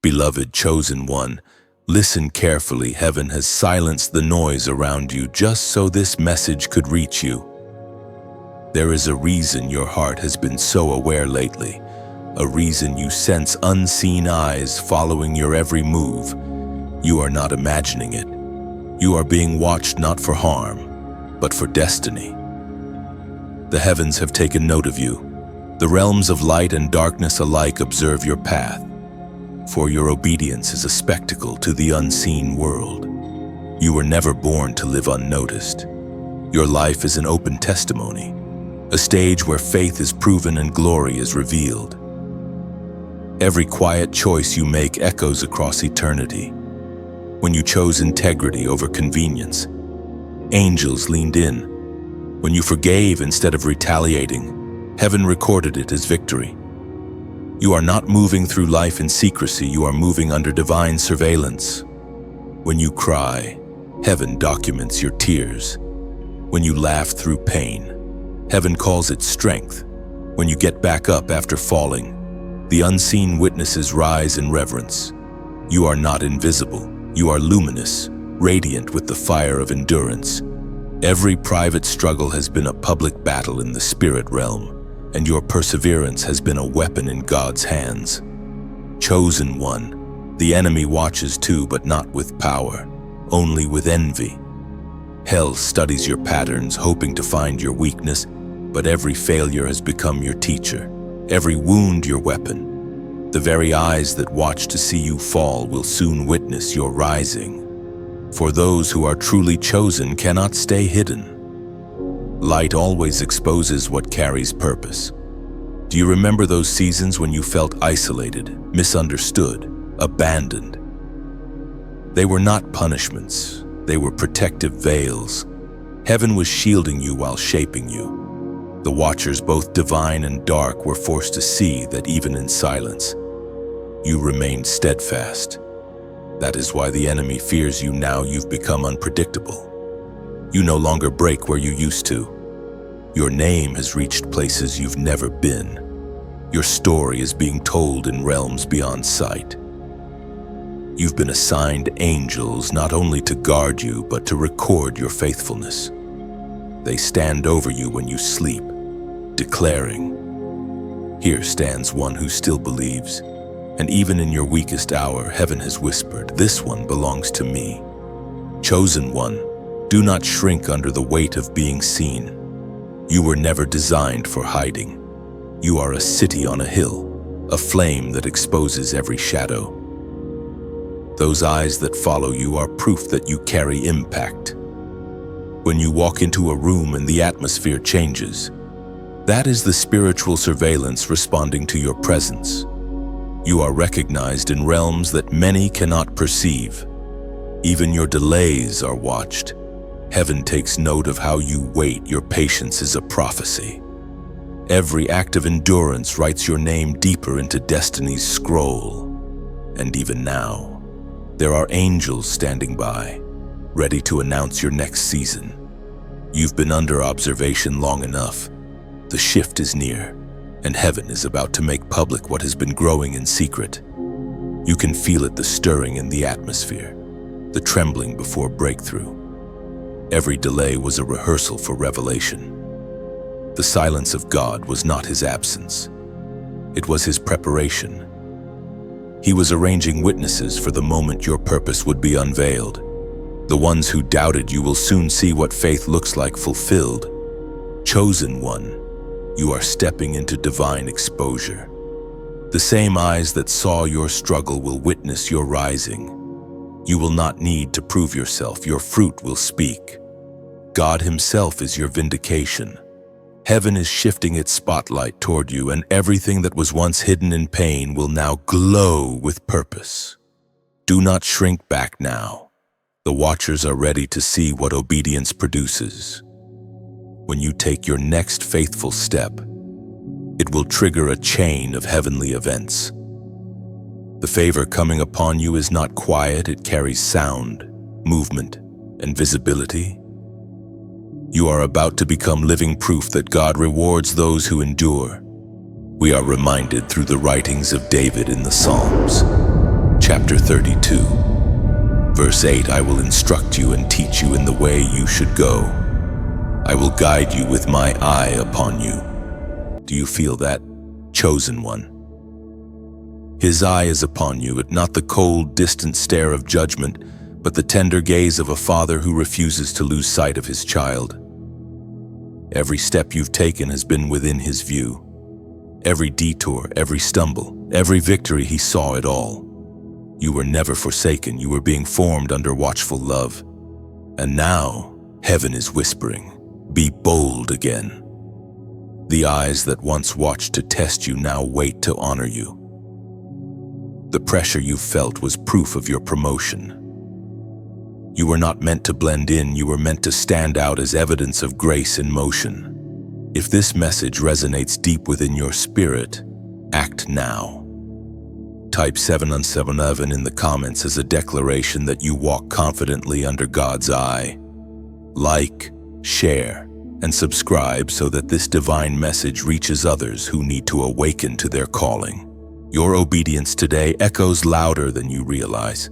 Beloved chosen one, listen carefully. Heaven has silenced the noise around you just so this message could reach you. There is a reason your heart has been so aware lately, a reason you sense unseen eyes following your every move. You are not imagining it. You are being watched not for harm, but for destiny. The heavens have taken note of you. The realms of light and darkness alike observe your path, for your obedience is a spectacle to the unseen world. You were never born to live unnoticed. Your life is an open testimony, a stage where faith is proven and glory is revealed. Every quiet choice you make echoes across eternity. When you chose integrity over convenience, angels leaned in. When you forgave instead of retaliating, heaven recorded it as victory. You are not moving through life in secrecy, you are moving under divine surveillance. When you cry, heaven documents your tears. When you laugh through pain, heaven calls it strength. When you get back up after falling, the unseen witnesses rise in reverence. You are not invisible, you are luminous, radiant with the fire of endurance. Every private struggle has been a public battle in the spirit realm, and your perseverance has been a weapon in God's hands. Chosen one, the enemy watches too, but not with power, only with envy. Hell studies your patterns, hoping to find your weakness, but every failure has become your teacher, every wound your weapon. The very eyes that watch to see you fall will soon witness your rising. For those who are truly chosen cannot stay hidden. Light always exposes what carries purpose. Do you remember those seasons when you felt isolated, misunderstood, abandoned? They were not punishments, they were protective veils. Heaven was shielding you while shaping you. The watchers, both divine and dark, were forced to see that even in silence, you remained steadfast. That is why the enemy fears you now. You've become unpredictable. You no longer break where you used to. Your name has reached places you've never been. Your story is being told in realms beyond sight. You've been assigned angels not only to guard you, but to record your faithfulness. They stand over you when you sleep, declaring, "Here stands one who still believes." And even in your weakest hour, heaven has whispered, "This one belongs to me." Chosen one, do not shrink under the weight of being seen. You were never designed for hiding. You are a city on a hill, a flame that exposes every shadow. Those eyes that follow you are proof that you carry impact. When you walk into a room and the atmosphere changes, that is the spiritual surveillance responding to your presence. You are recognized in realms that many cannot perceive. Even your delays are watched. Heaven takes note of how you wait. Your patience is a prophecy. Every act of endurance writes your name deeper into destiny's scroll. And even now, there are angels standing by, ready to announce your next season. You've been under observation long enough. The shift is near, and heaven is about to make public what has been growing in secret. You can feel it, the stirring in the atmosphere, the trembling before breakthrough. Every delay was a rehearsal for revelation. The silence of God was not his absence. It was his preparation. He was arranging witnesses for the moment your purpose would be unveiled. The ones who doubted you will soon see what faith looks like fulfilled. Chosen one, you are stepping into divine exposure. The same eyes that saw your struggle will witness your rising. You will not need to prove yourself. Your fruit will speak. God himself is your vindication. Heaven is shifting its spotlight toward you, and everything that was once hidden in pain will now glow with purpose. Do not shrink back now. The watchers are ready to see what obedience produces. When you take your next faithful step, it will trigger a chain of heavenly events. The favor coming upon you is not quiet, it carries sound, movement, and visibility. You are about to become living proof that God rewards those who endure. We are reminded through the writings of David in the Psalms. chapter 32. Verse 8, I will instruct you and teach you in the way you should go. I will guide you with my eye upon you. Do you feel that? Chosen one. His eye is upon you, but not the cold, distant stare of judgment, but the tender gaze of a father who refuses to lose sight of his child. Every step you've taken has been within his view. Every detour, every stumble, every victory, he saw it all. You were never forsaken, you were being formed under watchful love. And now, heaven is whispering, be bold again. The eyes that once watched to test you now wait to honor you. The pressure you felt was proof of your promotion. You were not meant to blend in, you were meant to stand out as evidence of grace in motion. If this message resonates deep within your spirit, act now. Type 717 in the comments as a declaration that you walk confidently under God's eye. Like, share, and subscribe so that this divine message reaches others who need to awaken to their calling. Your obedience today echoes louder than you realize.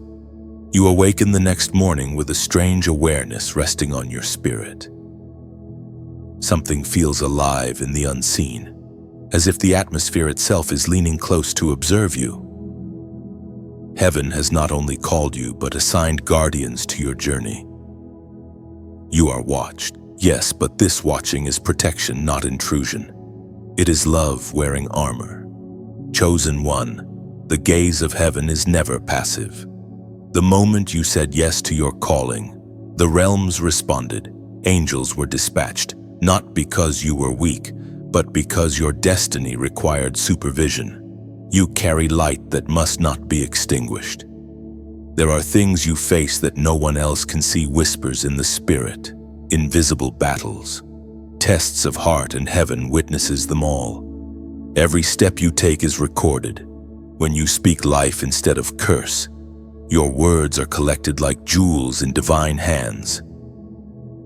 You awaken the next morning with a strange awareness resting on your spirit. Something feels alive in the unseen, as if the atmosphere itself is leaning close to observe you. Heaven has not only called you, but assigned guardians to your journey. You are watched, yes, but this watching is protection, not intrusion. It is love wearing armor. Chosen one, the gaze of heaven is never passive. The moment you said yes to your calling, the realms responded, angels were dispatched, not because you were weak, but because your destiny required supervision. You carry light that must not be extinguished. There are things you face that no one else can see, whispers in the spirit, invisible battles. Tests of heart, and heaven witnesses them all. Every step you take is recorded. When you speak life instead of curse, your words are collected like jewels in divine hands.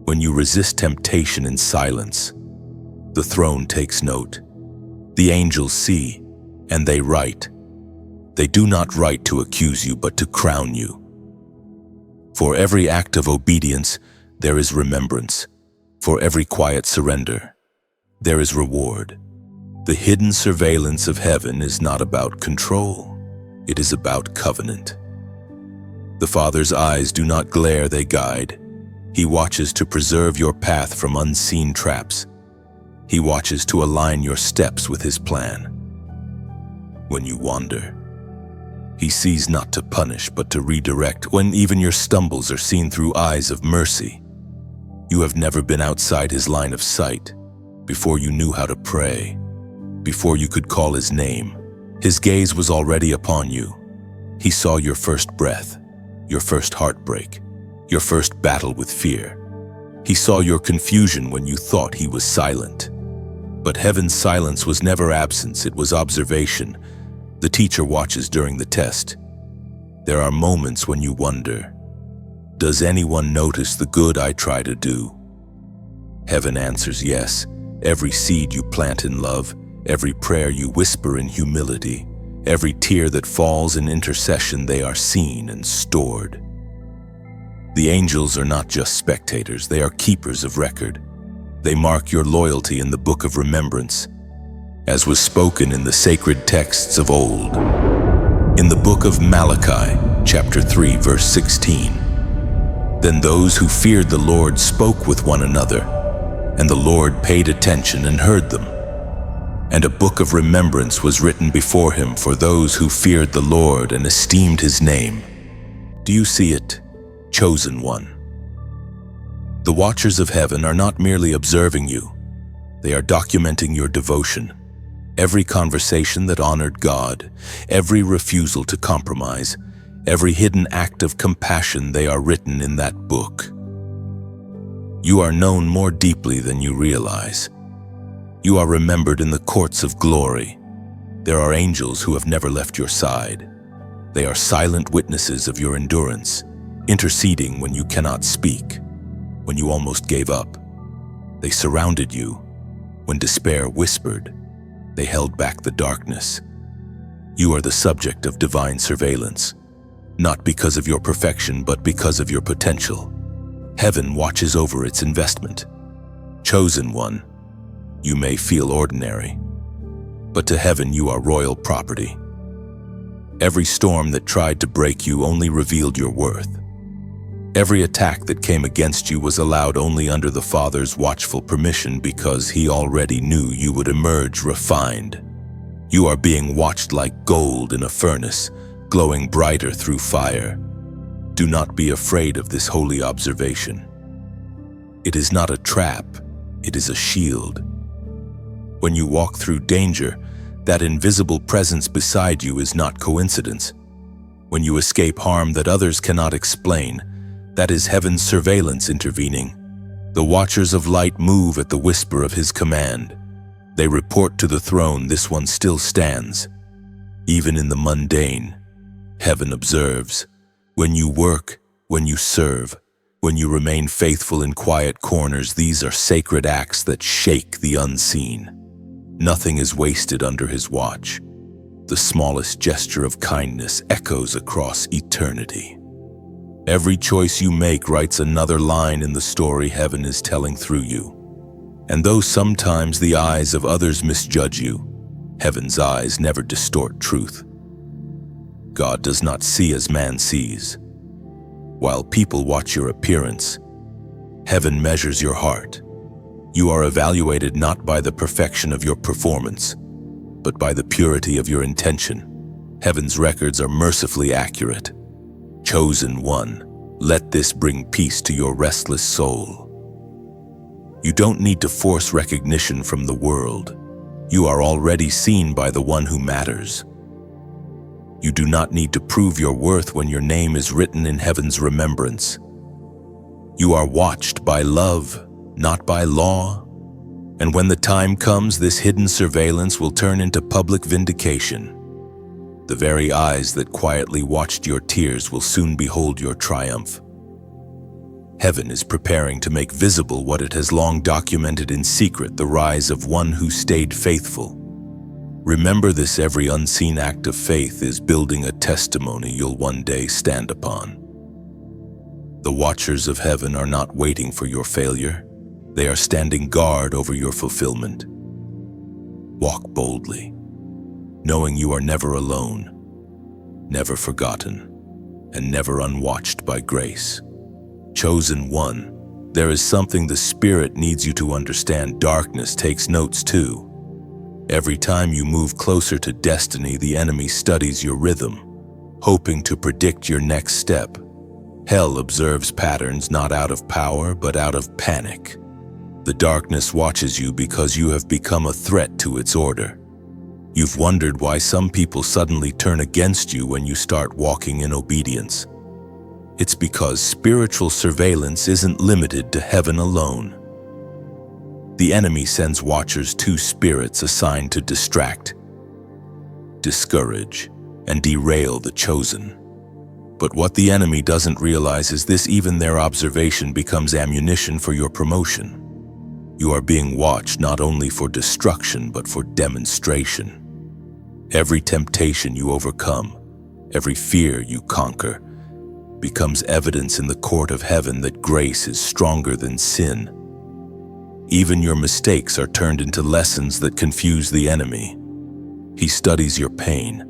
When you resist temptation in silence, the throne takes note. The angels see, and they write. They do not write to accuse you, but to crown you. For every act of obedience, there is remembrance. For every quiet surrender, there is reward. The hidden surveillance of heaven is not about control. It is about covenant. The Father's eyes do not glare, they guide. He watches to preserve your path from unseen traps. He watches to align your steps with his plan. When you wander, he sees not to punish, but to redirect. When even your stumbles are seen through eyes of mercy, you have never been outside his line of sight. Before you knew how to pray, before you could call his name, his gaze was already upon you. He saw your first breath, your first heartbreak, your first battle with fear. He saw your confusion when you thought he was silent. But heaven's silence was never absence, it was observation. The teacher watches during the test. There are moments when you wonder, does anyone notice the good I try to do? Heaven answers yes. Every seed you plant in love, every prayer you whisper in humility, every tear that falls in intercession, they are seen and stored. The angels are not just spectators, they are keepers of record. They mark your loyalty in the book of remembrance, as was spoken in the sacred texts of old. In the book of Malachi, chapter 3, verse 16, then those who feared the Lord spoke with one another, and the Lord paid attention and heard them. And a book of remembrance was written before him for those who feared the Lord and esteemed his name. Do you see it, chosen one? The watchers of heaven are not merely observing you. They are documenting your devotion. Every conversation that honored God, every refusal to compromise, every hidden act of compassion, they are written in that book. You are known more deeply than you realize. You are remembered in the courts of glory. There are angels who have never left your side. They are silent witnesses of your endurance, interceding when you cannot speak, when you almost gave up. They surrounded you when despair whispered. They held back the darkness. You are the subject of divine surveillance. not because of your perfection, but because of your potential. Heaven watches over its investment. Chosen one, you may feel ordinary, but to heaven you are royal property. Every storm that tried to break you only revealed your worth. Every attack that came against you was allowed only under the Father's watchful permission, because He already knew you would emerge refined. You are being watched like gold in a furnace, glowing brighter through fire. Do not be afraid of this holy observation. It is not a trap, it is a shield. When you walk through danger, that invisible presence beside you is not coincidence. When you escape harm that others cannot explain, that is heaven's surveillance intervening. The watchers of light move at the whisper of His command. They report to the throne, this one still stands. Even in the mundane, heaven observes. When you work, when you serve, when you remain faithful in quiet corners, these are sacred acts that shake the unseen. Nothing is wasted under His watch. The smallest gesture of kindness echoes across eternity. Every choice you make writes another line in the story heaven is telling through you. And though sometimes the eyes of others misjudge you, heaven's eyes never distort truth. God does not see as man sees. While people watch your appearance, heaven measures your heart. You are evaluated not by the perfection of your performance, but by the purity of your intention. Heaven's records are mercifully accurate. Chosen one, let this bring peace to your restless soul. You don't need to force recognition from the world. You are already seen by the one who matters. You do not need to prove your worth when your name is written in heaven's remembrance. You are watched by love, not by law. And when the time comes, this hidden surveillance will turn into public vindication. The very eyes that quietly watched your tears will soon behold your triumph. Heaven is preparing to make visible what it has long documented in secret, the rise of one who stayed faithful. Remember this: every unseen act of faith is building a testimony you'll one day stand upon. The watchers of heaven are not waiting for your failure. They are standing guard over your fulfillment. Walk boldly, knowing you are never alone, never forgotten, and never unwatched by grace. Chosen one, there is something the Spirit needs you to understand. Darkness takes notes too. Every time you move closer to destiny, the enemy studies your rhythm, hoping to predict your next step. Hell observes patterns not out of power, but out of panic. The darkness watches you because you have become a threat to its order. You've wondered why some people suddenly turn against you when you start walking in obedience. It's because spiritual surveillance isn't limited to heaven alone. The enemy sends watchers, two spirits assigned to distract, discourage, and derail the chosen. But what the enemy doesn't realize is this: even their observation becomes ammunition for your promotion. You are being watched not only for destruction, but for demonstration. Every temptation you overcome, every fear you conquer, becomes evidence in the court of heaven that grace is stronger than sin. Even your mistakes are turned into lessons that confuse the enemy. He studies your pain,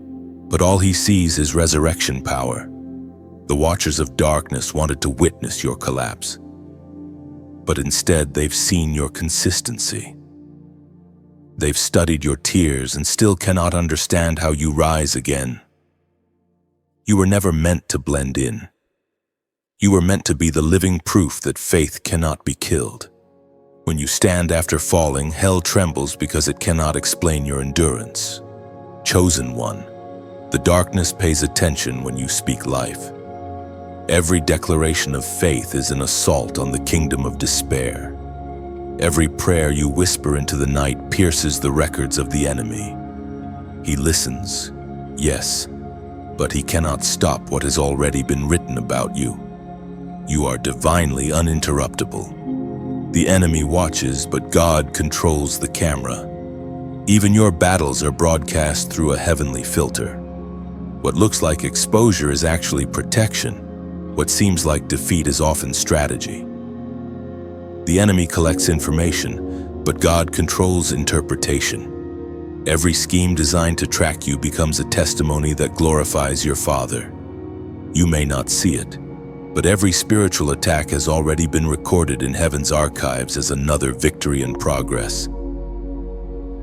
but all he sees is resurrection power. The watchers of darkness wanted to witness your collapse, but instead they've seen your consistency. They've studied your tears and still cannot understand how you rise again. You were never meant to blend in. You were meant to be the living proof that faith cannot be killed. When you stand after falling, hell trembles because it cannot explain your endurance. Chosen one, the darkness pays attention when you speak life. Every declaration of faith is an assault on the kingdom of despair. Every prayer you whisper into the night pierces the records of the enemy. He listens, yes, but he cannot stop what has already been written about you. You are divinely uninterruptible. The enemy watches, but God controls the camera. Even your battles are broadcast through a heavenly filter. What looks like exposure is actually protection. What seems like defeat is often strategy. The enemy collects information, but God controls interpretation. Every scheme designed to track you becomes a testimony that glorifies your Father. You may not see it, but every spiritual attack has already been recorded in heaven's archives as another victory in progress.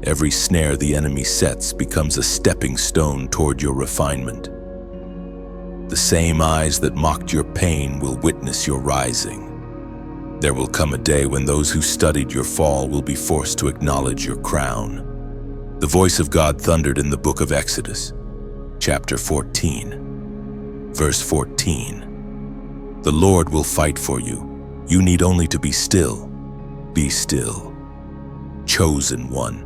Every snare the enemy sets becomes a stepping stone toward your refinement. The same eyes that mocked your pain will witness your rising. There will come a day when those who studied your fall will be forced to acknowledge your crown. The voice of God thundered in the book of Exodus, chapter 14, verse 14. The Lord will fight for you. You need only to be still. Be still. Chosen one.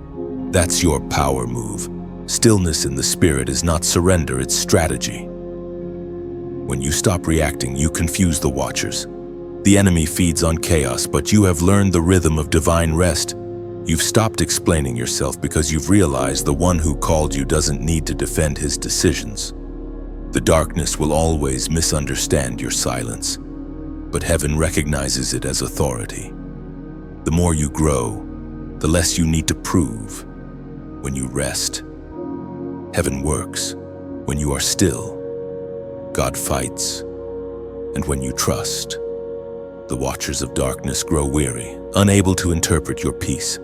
That's your power move. Stillness in the spirit is not surrender, it's strategy. When you stop reacting, you confuse the watchers. The enemy feeds on chaos, but you have learned the rhythm of divine rest. You've stopped explaining yourself because you've realized the one who called you doesn't need to defend his decisions. The darkness will always misunderstand your silence, but heaven recognizes it as authority. The more you grow, the less you need to prove. When you rest, heaven works. When you are still, God fights. And when you trust, the watchers of darkness grow weary, unable to interpret your peace.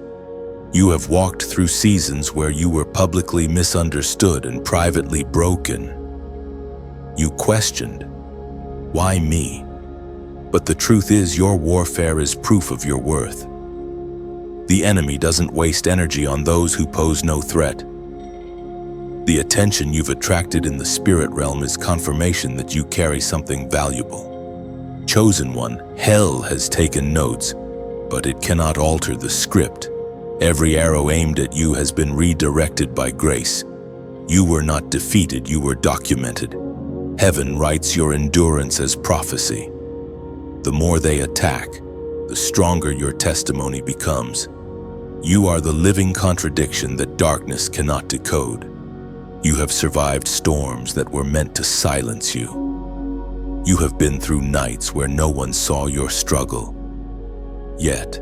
You have walked through seasons where you were publicly misunderstood and privately broken. You questioned, why me? But the truth is, your warfare is proof of your worth. The enemy doesn't waste energy on those who pose no threat. The attention you've attracted in the spirit realm is confirmation that you carry something valuable. Chosen one, hell has taken notes, but it cannot alter the script. Every arrow aimed at you has been redirected by grace. You were not defeated, you were documented. Heaven writes your endurance as prophecy. The more they attack, the stronger your testimony becomes. You are the living contradiction that darkness cannot decode. You have survived storms that were meant to silence you. You have been through nights where no one saw your struggle. Yet,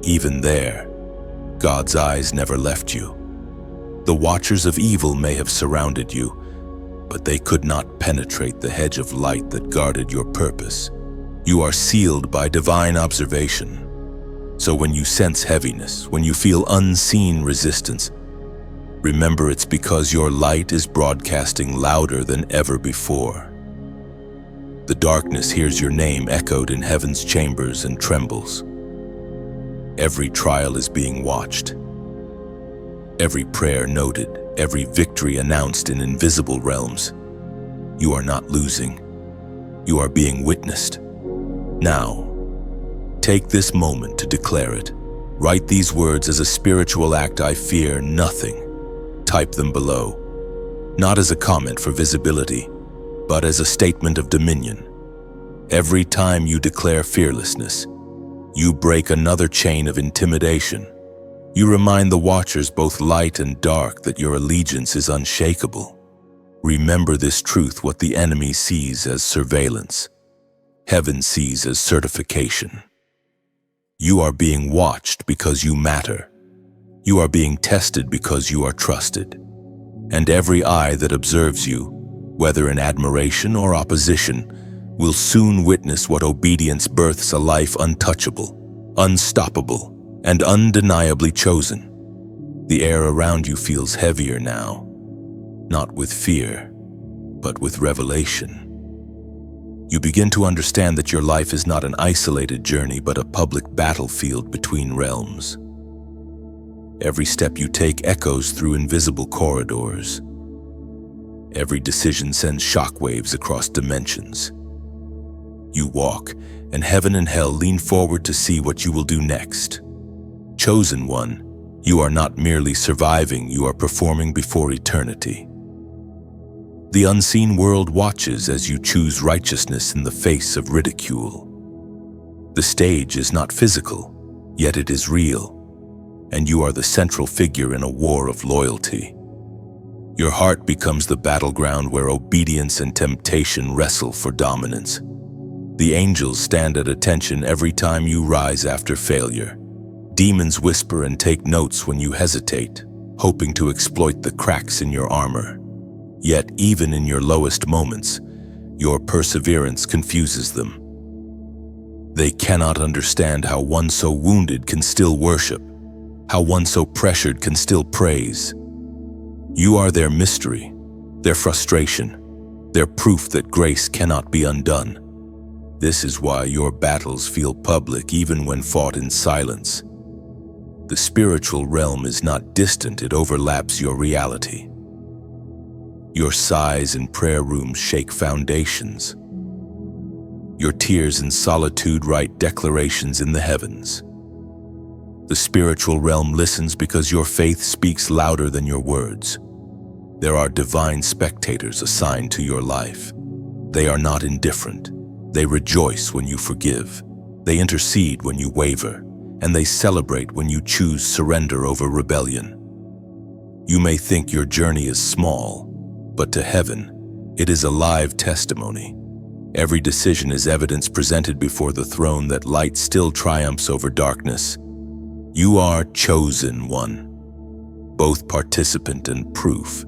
even there, God's eyes never left you. The watchers of evil may have surrounded you, but they could not penetrate the hedge of light that guarded your purpose. You are sealed by divine observation. So when you sense heaviness, when you feel unseen resistance, remember it's because your light is broadcasting louder than ever before. The darkness hears your name echoed in heaven's chambers and trembles. Every trial is being watched. Every prayer noted, every victory announced in invisible realms. You are not losing. You are being witnessed. Now, take this moment to declare it. Write these words as a spiritual act: I fear nothing. Type them below, not as a comment for visibility, but as a statement of dominion. Every time you declare fearlessness, you break another chain of intimidation. You remind the watchers, both light and dark, that your allegiance is unshakable. Remember this truth: what the enemy sees as surveillance, heaven sees as certification. You are being watched because you matter. You are being tested because you are trusted. And every eye that observes you, whether in admiration or opposition, will soon witness what obedience births: a life untouchable, unstoppable, and undeniably chosen. The air around you feels heavier now, not with fear, but with revelation. You begin to understand that your life is not an isolated journey, but a public battlefield between realms. Every step you take echoes through invisible corridors. Every decision sends shockwaves across dimensions. You walk, and heaven and hell lean forward to see what you will do next. Chosen one, you are not merely surviving, you are performing before eternity. The unseen world watches as you choose righteousness in the face of ridicule. The stage is not physical, yet it is real, and you are the central figure in a war of loyalty. Your heart becomes the battleground where obedience and temptation wrestle for dominance. The angels stand at attention every time you rise after failure. Demons whisper and take notes when you hesitate, hoping to exploit the cracks in your armor. Yet, even in your lowest moments, your perseverance confuses them. They cannot understand how one so wounded can still worship, how one so pressured can still praise. You are their mystery, their frustration, their proof that grace cannot be undone. This is why your battles feel public even when fought in silence. The spiritual realm is not distant, it overlaps your reality. Your sighs in prayer rooms shake foundations. Your tears in solitude write declarations in the heavens. The spiritual realm listens because your faith speaks louder than your words. There are divine spectators assigned to your life. They are not indifferent. They rejoice when you forgive. They intercede when you waver. And they celebrate when you choose surrender over rebellion. You may think your journey is small, but to heaven, it is a live testimony. Every decision is evidence presented before the throne that light still triumphs over darkness. You are chosen one, both participant and proof.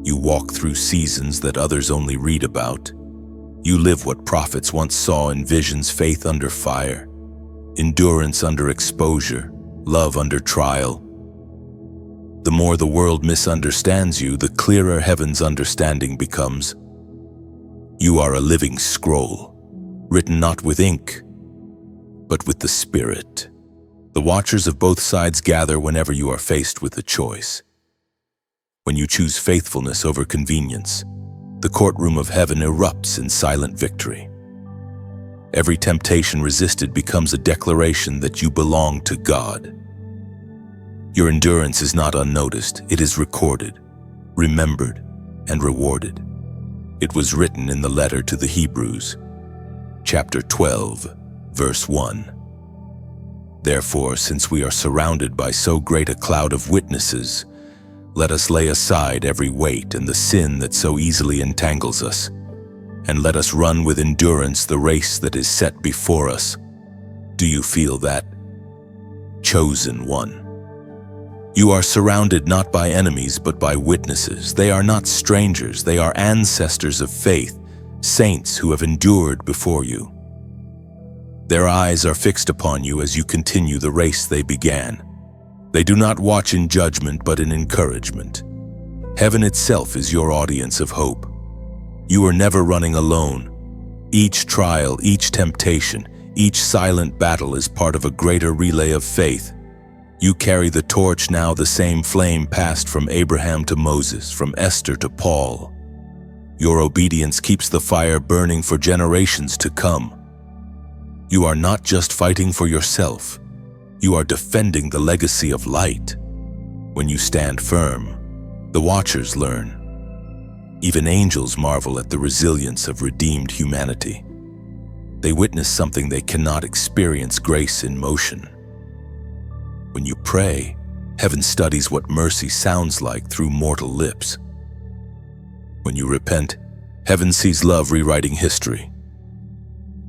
You walk through seasons that others only read about. You live what prophets once saw in visions, faith under fire, endurance under exposure, love under trial. The more the world misunderstands you, the clearer heaven's understanding becomes. You are a living scroll, written not with ink, but with the Spirit. The watchers of both sides gather whenever you are faced with a choice. When you choose faithfulness over convenience, the courtroom of heaven erupts in silent victory. Every temptation resisted becomes a declaration that you belong to God. Your endurance is not unnoticed, it is recorded, remembered, and rewarded. It was written in the letter to the Hebrews, chapter 12, verse 1. Therefore, since we are surrounded by so great a cloud of witnesses, let us lay aside every weight and the sin that so easily entangles us, and let us run with endurance the race that is set before us. Do you feel that? Chosen one. You are surrounded not by enemies but by witnesses. They are not strangers, they are ancestors of faith, saints who have endured before you. Their eyes are fixed upon you as you continue the race they began. They do not watch in judgment but in encouragement. Heaven itself is your audience of hope. You are never running alone. Each trial, each temptation, each silent battle is part of a greater relay of faith. You carry the torch now, the same flame passed from Abraham to Moses, from Esther to Paul. Your obedience keeps the fire burning for generations to come. You are not just fighting for yourself. You are defending the legacy of light. When you stand firm, the watchers learn. Even angels marvel at the resilience of redeemed humanity. They witness something they cannot experience: grace in motion. When you pray, heaven studies what mercy sounds like through mortal lips. When you repent, heaven sees love rewriting history.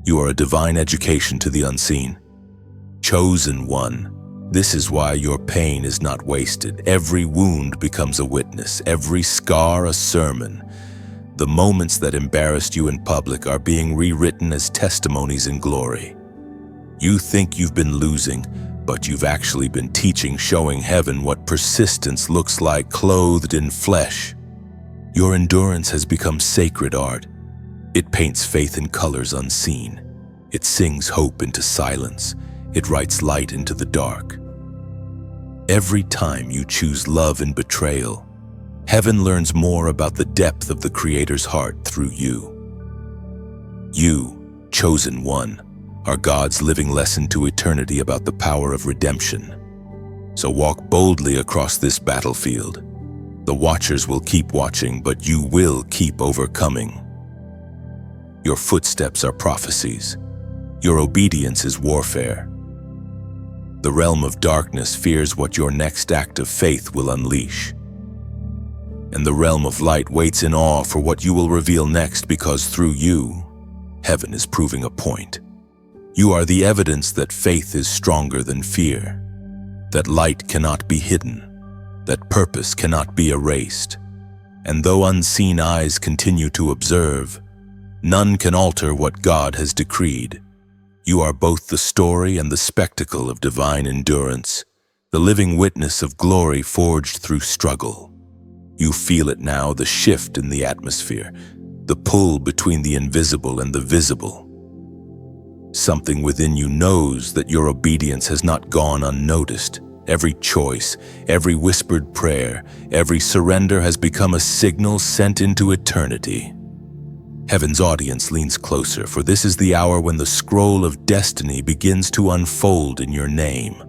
You are a divine education to the unseen. Chosen one. This is why your pain is not wasted. Every wound becomes a witness, every scar a sermon. The moments that embarrassed you in public are being rewritten as testimonies in glory. You think you've been losing, but you've actually been teaching, showing heaven what persistence looks like clothed in flesh. Your endurance has become sacred art. It paints faith in colors unseen. It sings hope into silence. It writes light into the dark. Every time you choose love in betrayal, heaven learns more about the depth of the Creator's heart through you. You, chosen one, are God's living lesson to eternity about the power of redemption. So walk boldly across this battlefield. The watchers will keep watching, but you will keep overcoming. Your footsteps are prophecies. Your obedience is warfare. The realm of darkness fears what your next act of faith will unleash. and the realm of light waits in awe for what you will reveal next, because through you, heaven is proving a point. You are the evidence that faith is stronger than fear, that light cannot be hidden, that purpose cannot be erased. And though unseen eyes continue to observe, none can alter what God has decreed. You are both the story and the spectacle of divine endurance, the living witness of glory forged through struggle. You feel it now, the shift in the atmosphere, the pull between the invisible and the visible. Something within you knows that your obedience has not gone unnoticed. Every choice, every whispered prayer, every surrender has become a signal sent into eternity. Heaven's audience leans closer, for this is the hour when the scroll of destiny begins to unfold in your name.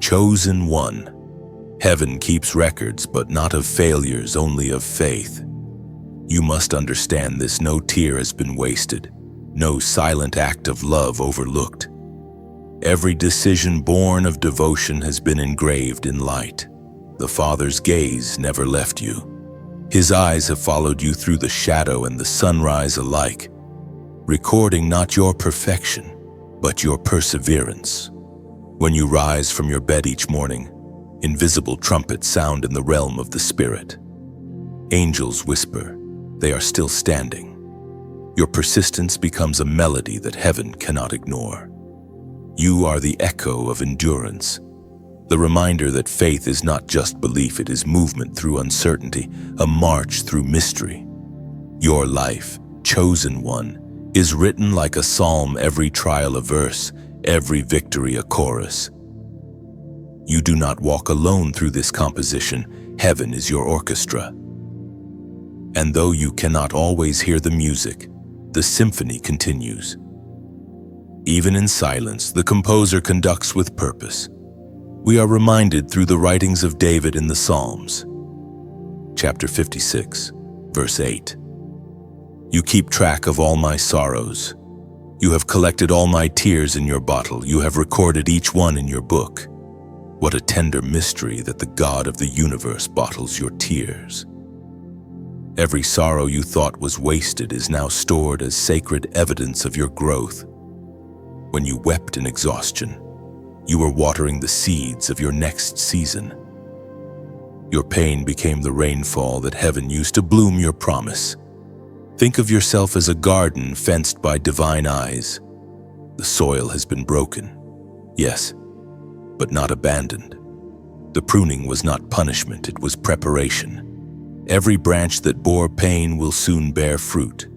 Chosen one. Heaven keeps records, but not of failures, only of faith. You must understand this. No tear has been wasted, no silent act of love overlooked. Every decision born of devotion has been engraved in light. The Father's gaze never left you. His eyes have followed you through the shadow and the sunrise alike, recording not your perfection, but your perseverance. When you rise from your bed each morning, invisible trumpets sound in the realm of the Spirit. Angels whisper, they are still standing. Your persistence becomes a melody that heaven cannot ignore. You are the echo of endurance, the reminder that faith is not just belief, it is movement through uncertainty, a march through mystery. Your life, chosen one, is written like a psalm, every trial a verse, every victory a chorus. You do not walk alone through this composition. Heaven is your orchestra. And though you cannot always hear the music, the symphony continues. Even in silence, the composer conducts with purpose. We are reminded through the writings of David in the Psalms. Chapter 56, verse 8. You keep track of all my sorrows. You have collected all my tears in your bottle. You have recorded each one in your book. What a tender mystery that the God of the universe bottles your tears. Every sorrow you thought was wasted is now stored as sacred evidence of your growth. When you wept in exhaustion, you were watering the seeds of your next season. Your pain became the rainfall that heaven used to bloom your promise. Think of yourself as a garden fenced by divine eyes. The soil has been broken, yes, but not abandoned. The pruning was not punishment, it was preparation. Every branch that bore pain will soon bear fruit.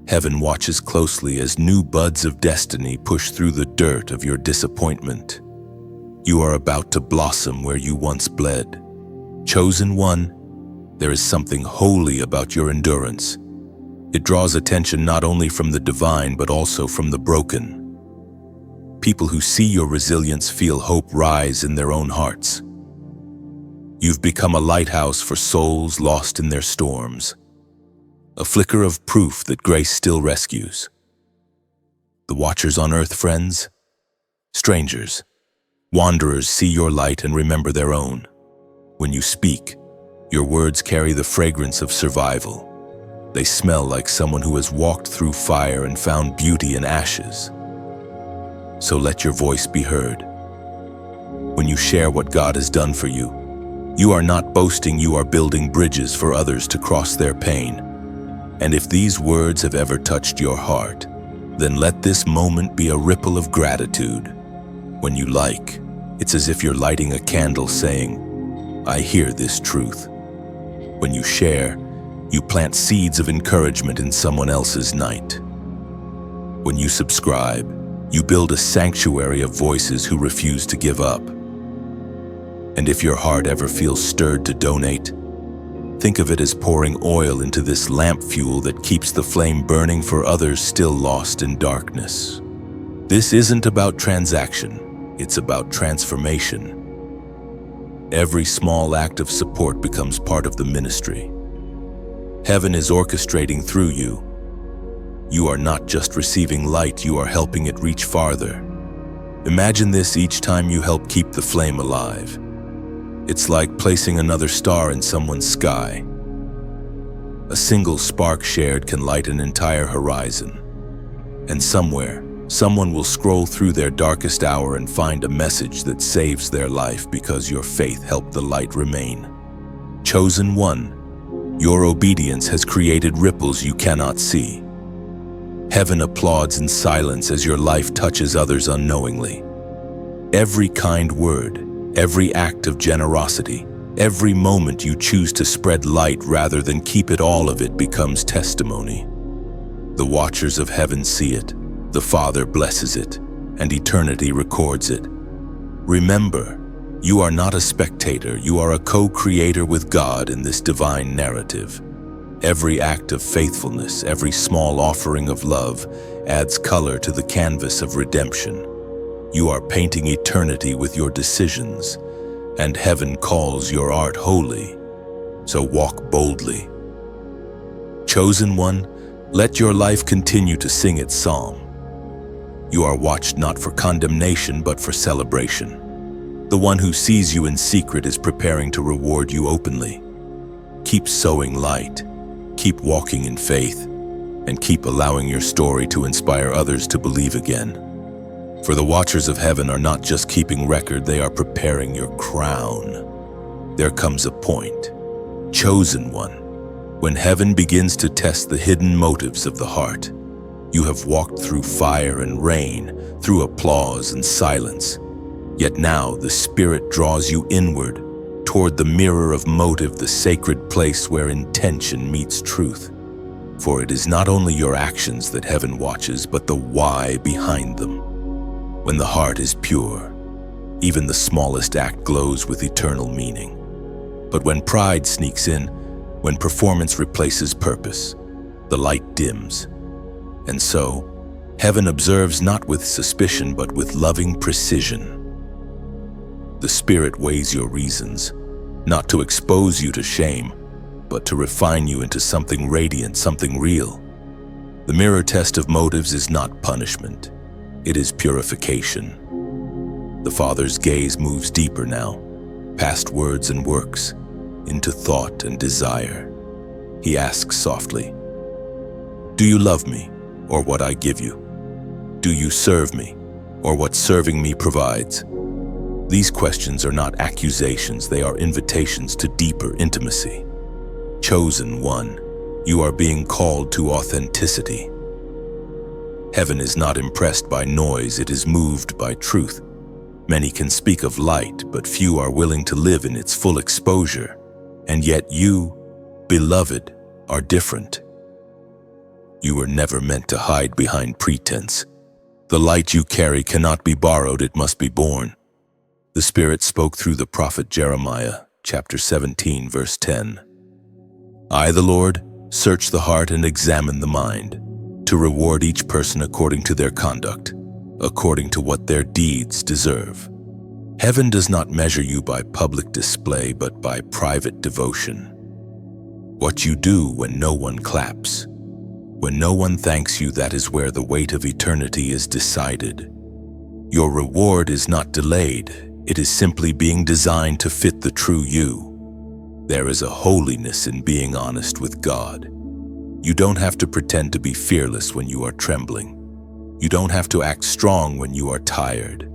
Heaven watches closely as new buds of destiny push through the dirt of your disappointment. You are about to blossom where you once bled. Chosen one, there is something holy about your endurance. It draws attention not only from the divine, but also from the broken. People who see your resilience feel hope rise in their own hearts. You've become a lighthouse for souls lost in their storms, a flicker of proof that grace still rescues. The watchers on earth, friends, strangers, wanderers see your light and remember their own. When you speak, your words carry the fragrance of survival. They smell like someone who has walked through fire and found beauty in ashes. So let your voice be heard. When you share what God has done for you, you are not boasting, you are building bridges for others to cross their pain. And if these words have ever touched your heart, then let this moment be a ripple of gratitude. When you like, it's as if you're lighting a candle saying, I hear this truth. When you share, you plant seeds of encouragement in someone else's night. When you subscribe, you build a sanctuary of voices who refuse to give up. And if your heart ever feels stirred to donate, think of it as pouring oil into this lamp fuel that keeps the flame burning for others still lost in darkness. This isn't about transaction, it's about transformation. Every small act of support becomes part of the ministry. Heaven is orchestrating through you. You are not just receiving light, you are helping it reach farther. Imagine this each time you help keep the flame alive. It's like placing another star in someone's sky. A single spark shared can light an entire horizon. And somewhere, someone will scroll through their darkest hour and find a message that saves their life because your faith helped the light remain. Chosen one, your obedience has created ripples you cannot see. Heaven applauds in silence as your life touches others unknowingly. Every kind word, every act of generosity, every moment you choose to spread light rather than keep it all of it becomes testimony. The watchers of heaven see it, the Father blesses it, and eternity records it. Remember, you are not a spectator, you are a co-creator with God in this divine narrative. Every act of faithfulness, every small offering of love adds color to the canvas of redemption. You are painting eternity with your decisions, and heaven calls your art holy, so walk boldly. Chosen one, let your life continue to sing its song. You are watched not for condemnation but for celebration. The one who sees you in secret is preparing to reward you openly. Keep sowing light, keep walking in faith, and keep allowing your story to inspire others to believe again. For the watchers of heaven are not just keeping record, they are preparing your crown. There comes a point, chosen one, when heaven begins to test the hidden motives of the heart. You have walked through fire and rain, through applause and silence. Yet now the Spirit draws you inward, toward the mirror of motive, the sacred place where intention meets truth. For it is not only your actions that heaven watches, but the why behind them. When the heart is pure, even the smallest act glows with eternal meaning. But when pride sneaks in, when performance replaces purpose, the light dims. And so, heaven observes not with suspicion, but with loving precision. The Spirit weighs your reasons, not to expose you to shame, but to refine you into something radiant, something real. The mirror test of motives is not punishment. It is purification. The Father's gaze moves deeper now, past words and works, into thought and desire. He asks softly, "Do you love me, or what I give you? Do you serve me, or what serving me provides?" These questions are not accusations, they are invitations to deeper intimacy. Chosen one, you are being called to authenticity. Heaven is not impressed by noise, it is moved by truth. Many can speak of light, but few are willing to live in its full exposure. And yet you, beloved, are different. You were never meant to hide behind pretense. The light you carry cannot be borrowed, it must be born. The Spirit spoke through the prophet Jeremiah, chapter 17, verse 10. I, the Lord, search the heart and examine the mind, to reward each person according to their conduct, according to what their deeds deserve. Heaven does not measure you by public display, but by private devotion. What you do when no one claps, when no one thanks you, that is where the weight of eternity is decided. Your reward is not delayed, it is simply being designed to fit the true you. There is a holiness in being honest with God. You don't have to pretend to be fearless when you are trembling. You don't have to act strong when you are tired.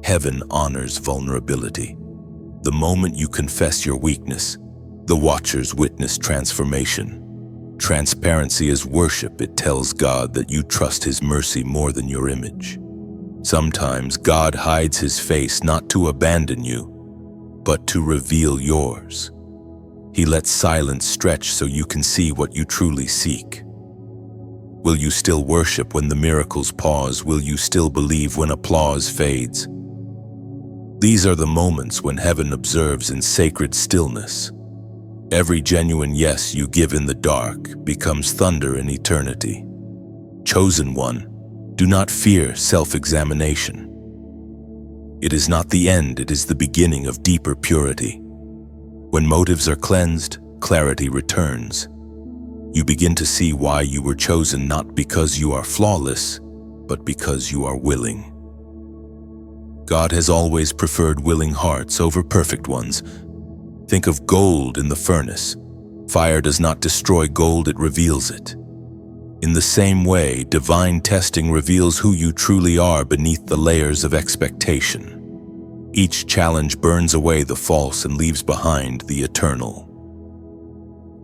Heaven honors vulnerability. The moment you confess your weakness, the watchers witness transformation. Transparency is worship. It tells God that you trust His mercy more than your image. Sometimes God hides His face not to abandon you, but to reveal yours. He lets silence stretch so you can see what you truly seek. Will you still worship when the miracles pause? Will you still believe when applause fades? These are the moments when heaven observes in sacred stillness. Every genuine yes you give in the dark becomes thunder in eternity. Chosen one, do not fear self-examination. It is not the end, it is the beginning of deeper purity. When motives are cleansed, clarity returns. You begin to see why you were chosen, not because you are flawless, but because you are willing. God has always preferred willing hearts over perfect ones, Think of gold in the furnace. Fire does not destroy gold, it reveals it. In the same way, divine testing reveals who you truly are beneath the layers of expectation. Each challenge burns away the false and leaves behind the eternal.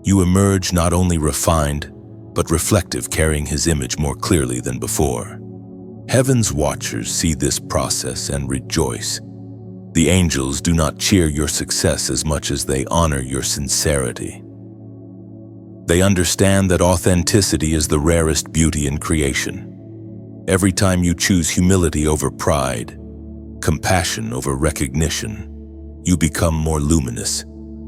You emerge not only refined, but reflective, carrying His image more clearly than before. Heaven's watchers see this process and rejoice. The angels do not cheer your success as much as they honor your sincerity. They understand that authenticity is the rarest beauty in creation. Every time you choose humility over pride, compassion over recognition, you become more luminous.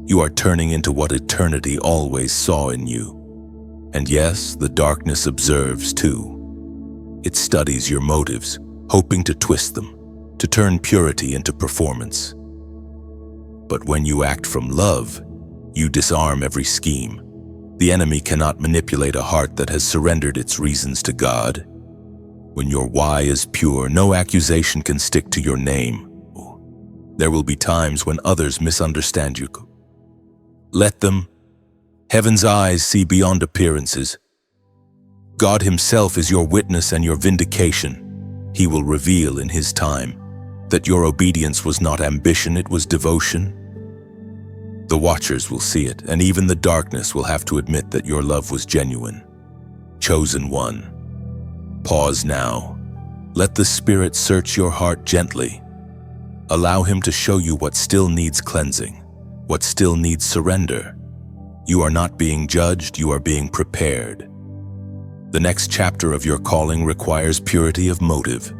You are turning into what eternity always saw in you. And yes, the darkness observes too. It studies your motives, hoping to twist them, to turn purity into performance. But when you act from love, you disarm every scheme. The enemy cannot manipulate a heart that has surrendered its reasons to God. When your why is pure, no accusation can stick to your name. There will be times when others misunderstand you. Let them. Heaven's eyes see beyond appearances. God Himself is your witness and your vindication. He will reveal in His time that your obedience was not ambition, it was devotion. The watchers will see it, and even the darkness will have to admit that your love was genuine. Chosen one. Pause now. Let the Spirit search your heart gently. Allow Him to show you what still needs cleansing, what still needs surrender. You are not being judged, you are being prepared. The next chapter of your calling requires purity of motive,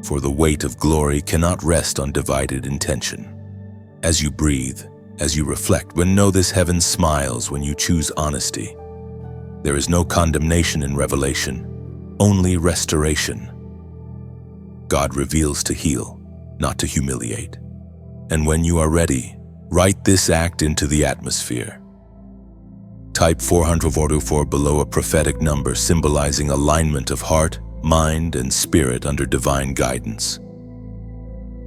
for the weight of glory cannot rest on divided intention. As you breathe, as you reflect, know this: heaven smiles when you choose honesty. There is no condemnation in revelation, only restoration. God reveals to heal, not to humiliate. And when you are ready, write this act into the atmosphere. Type 444 below, a prophetic number symbolizing alignment of heart, mind, and spirit under divine guidance.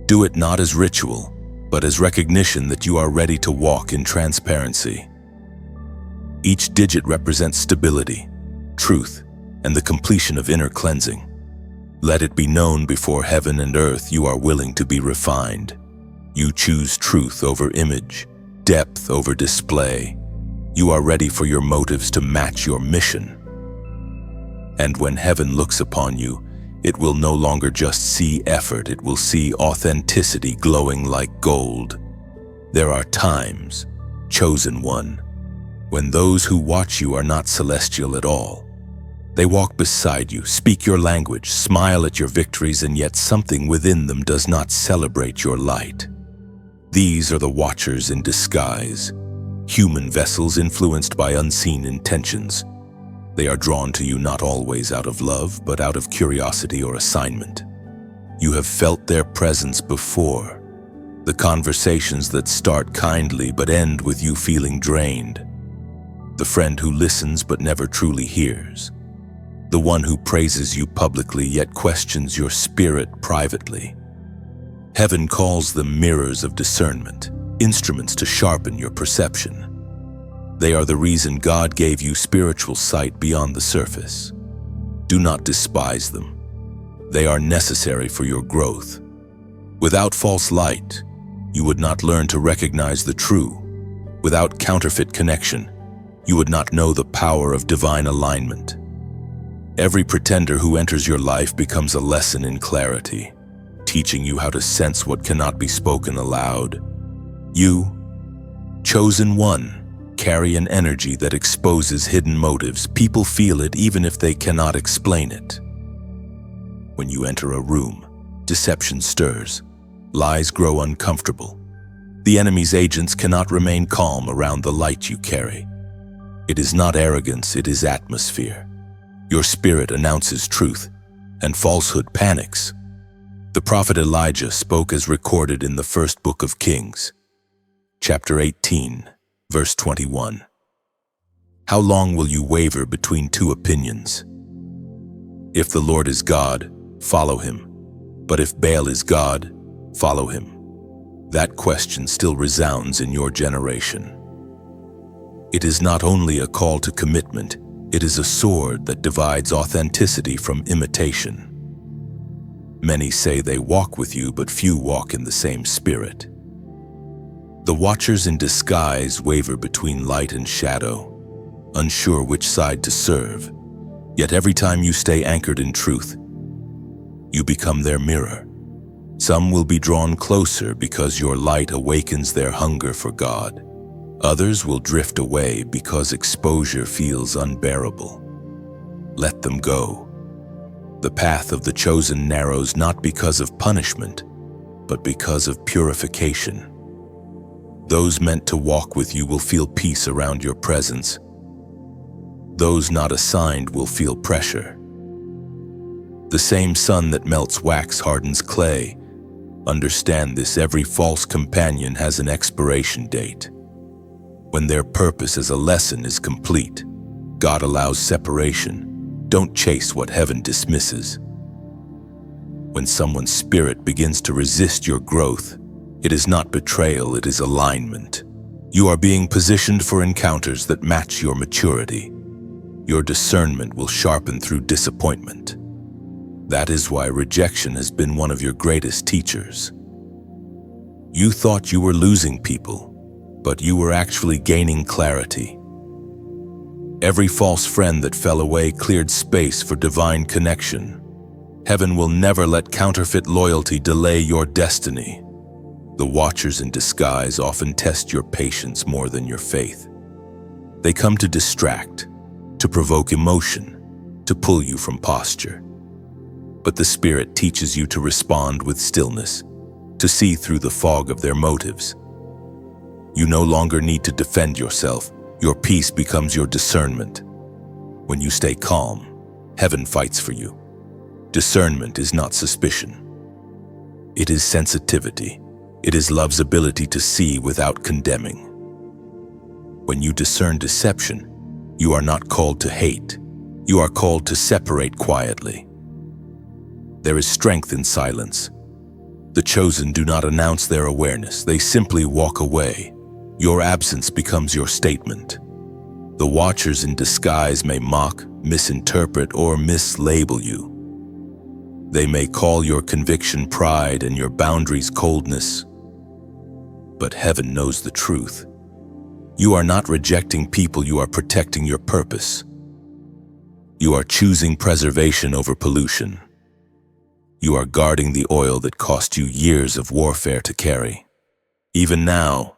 Do it not as ritual, but as recognition that you are ready to walk in transparency. Each digit represents stability, truth, and the completion of inner cleansing. Let it be known before heaven and earth you are willing to be refined. You choose truth over image, depth over display. You are ready for your motives to match your mission. And when heaven looks upon you, it will no longer just see effort, it will see authenticity glowing like gold. There are times, chosen one, when those who watch you are not celestial at all. They walk beside you, speak your language, smile at your victories, and yet something within them does not celebrate your light. These are the watchers in disguise, human vessels influenced by unseen intentions. They are drawn to you not always out of love, but out of curiosity or assignment. You have felt their presence before. The conversations that start kindly but end with you feeling drained. The friend who listens but never truly hears. The one who praises you publicly yet questions your spirit privately. Heaven calls them mirrors of discernment, instruments to sharpen your perception. They are the reason God gave you spiritual sight beyond the surface. Do not despise them. They are necessary for your growth. Without false light, you would not learn to recognize the true. Without counterfeit connection, you would not know the power of divine alignment. Every pretender who enters your life becomes a lesson in clarity, teaching you how to sense what cannot be spoken aloud. You, chosen one, carry an energy that exposes hidden motives. People feel it even if they cannot explain it. When you enter a room, deception stirs, lies grow uncomfortable. The enemy's agents cannot remain calm around the light you carry. It is not arrogance, it is atmosphere. Your spirit announces truth, and falsehood panics. The prophet Elijah spoke as recorded in the first book of Kings, chapter 18, verse 21. How long will you waver between two opinions? If the Lord is God, follow Him. But if Baal is God, follow him. That question still resounds in your generation. It is not only a call to commitment, it is a sword that divides authenticity from imitation. Many say they walk with you, but few walk in the same spirit. The watchers in disguise waver between light and shadow, unsure which side to serve. Yet every time you stay anchored in truth, you become their mirror. Some will be drawn closer because your light awakens their hunger for God. Others will drift away because exposure feels unbearable. Let them go. The path of the chosen narrows not because of punishment, but because of purification. Those meant to walk with you will feel peace around your presence. Those not assigned will feel pressure. The same sun that melts wax hardens clay. Understand this: every false companion has an expiration date. When their purpose as a lesson is complete, God allows separation. Don't chase what heaven dismisses. When someone's spirit begins to resist your growth, it is not betrayal, it is alignment. You are being positioned for encounters that match your maturity. Your discernment will sharpen through disappointment. That is why rejection has been one of your greatest teachers. You thought you were losing people, but you were actually gaining clarity. Every false friend that fell away cleared space for divine connection. Heaven will never let counterfeit loyalty delay your destiny. The watchers in disguise often test your patience more than your faith. They come to distract, to provoke emotion, to pull you from posture. But the Spirit teaches you to respond with stillness, to see through the fog of their motives. You no longer need to defend yourself. Your peace becomes your discernment. When you stay calm, heaven fights for you. Discernment is not suspicion. It is sensitivity. It is love's ability to see without condemning. When you discern deception, you are not called to hate. You are called to separate quietly. There is strength in silence. The chosen do not announce their awareness. They simply walk away. Your absence becomes your statement. The watchers in disguise may mock, misinterpret, or mislabel you. They may call your conviction pride and your boundaries coldness. But heaven knows the truth. You are not rejecting people, you are protecting your purpose. You are choosing preservation over pollution. You are guarding the oil that cost you years of warfare to carry. Even now,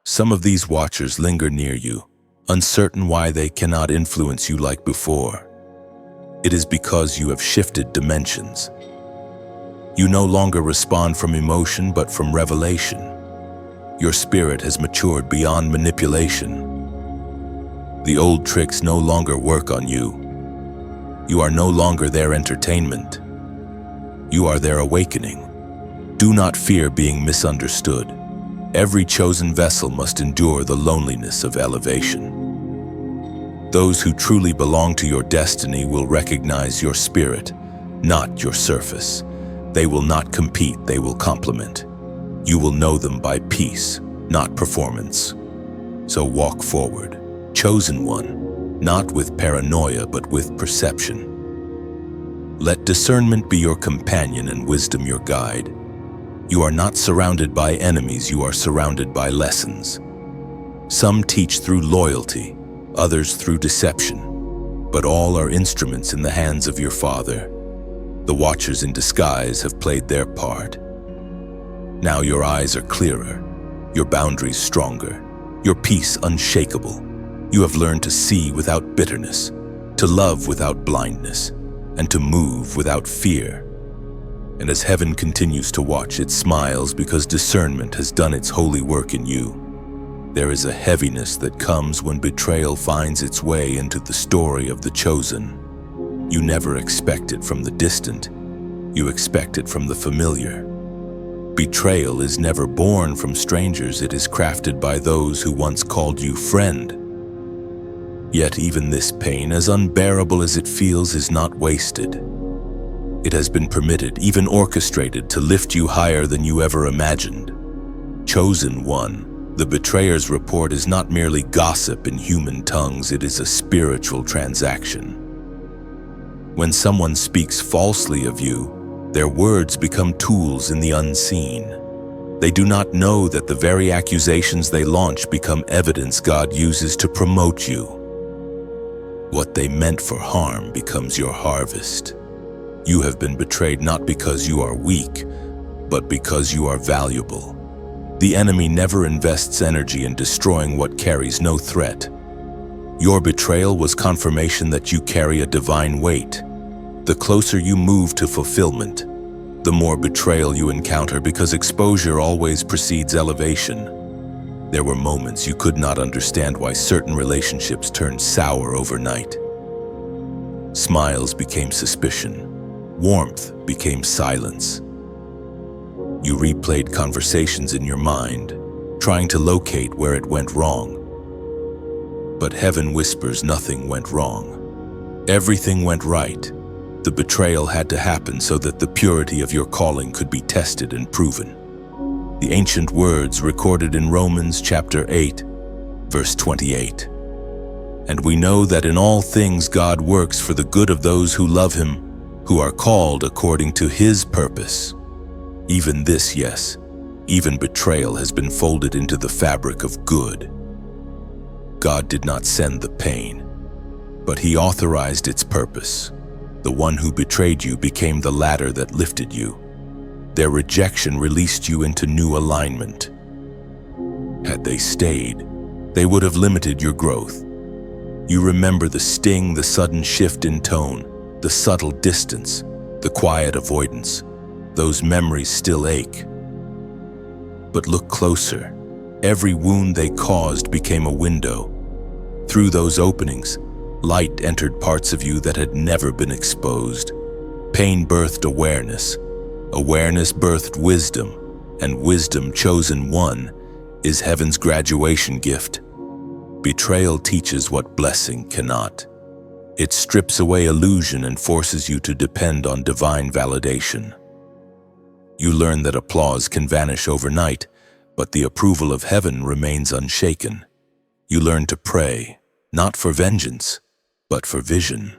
some of these watchers linger near you, uncertain why they cannot influence you like before. It is because you have shifted dimensions. You no longer respond from emotion but from revelation. Your spirit has matured beyond manipulation. The old tricks no longer work on you. You are no longer their entertainment. You are their awakening. Do not fear being misunderstood. Every chosen vessel must endure the loneliness of elevation. Those who truly belong to your destiny will recognize your spirit, not your surface. They will not compete, they will complement. You will know them by peace, not performance. So walk forward, chosen one, not with paranoia but with perception. Let discernment be your companion and wisdom your guide. You are not surrounded by enemies, you are surrounded by lessons. Some teach through loyalty, others through deception, but all are instruments in the hands of your Father. The watchers in disguise have played their part. Now your eyes are clearer, your boundaries stronger, your peace unshakable. You have learned to see without bitterness, to love without blindness, and to move without fear. And as heaven continues to watch, it smiles because discernment has done its holy work in you. There is a heaviness that comes when betrayal finds its way into the story of the chosen. You never expect it from the distant. You expect it from the familiar. Betrayal is never born from strangers. It is crafted by those who once called you friend. Yet even this pain, as unbearable as it feels, is not wasted. It has been permitted, even orchestrated, to lift you higher than you ever imagined. Chosen one, the betrayer's report is not merely gossip in human tongues, it is a spiritual transaction. When someone speaks falsely of you, their words become tools in the unseen. They do not know that the very accusations they launch become evidence God uses to promote you. What they meant for harm becomes your harvest. You have been betrayed not because you are weak, but because you are valuable. The enemy never invests energy in destroying what carries no threat. Your betrayal was confirmation that you carry a divine weight. The closer you move to fulfillment, the more betrayal you encounter, because exposure always precedes elevation. There were moments you could not understand why certain relationships turned sour overnight. Smiles became suspicion. Warmth became silence. You replayed conversations in your mind, trying to locate where it went wrong. But heaven whispers nothing went wrong. Everything went right. The betrayal had to happen so that the purity of your calling could be tested and proven. The ancient words recorded in Romans chapter 8, verse 28. And we know that in all things God works for the good of those who love Him, who are called according to His purpose. Even this, yes, even betrayal has been folded into the fabric of good. God did not send the pain, but He authorized its purpose. The one who betrayed you became the ladder that lifted you. Their rejection released you into new alignment. Had they stayed, they would have limited your growth. You remember the sting, the sudden shift in tone, the subtle distance, the quiet avoidance. Those memories still ache. But look closer. Every wound they caused became a window. Through those openings, light entered parts of you that had never been exposed. Pain birthed awareness. Awareness birthed wisdom. And wisdom, chosen one, is heaven's graduation gift. Betrayal teaches what blessing cannot. It strips away illusion and forces you to depend on divine validation. You learn that applause can vanish overnight, but the approval of heaven remains unshaken. You learn to pray, not for vengeance, but for vision.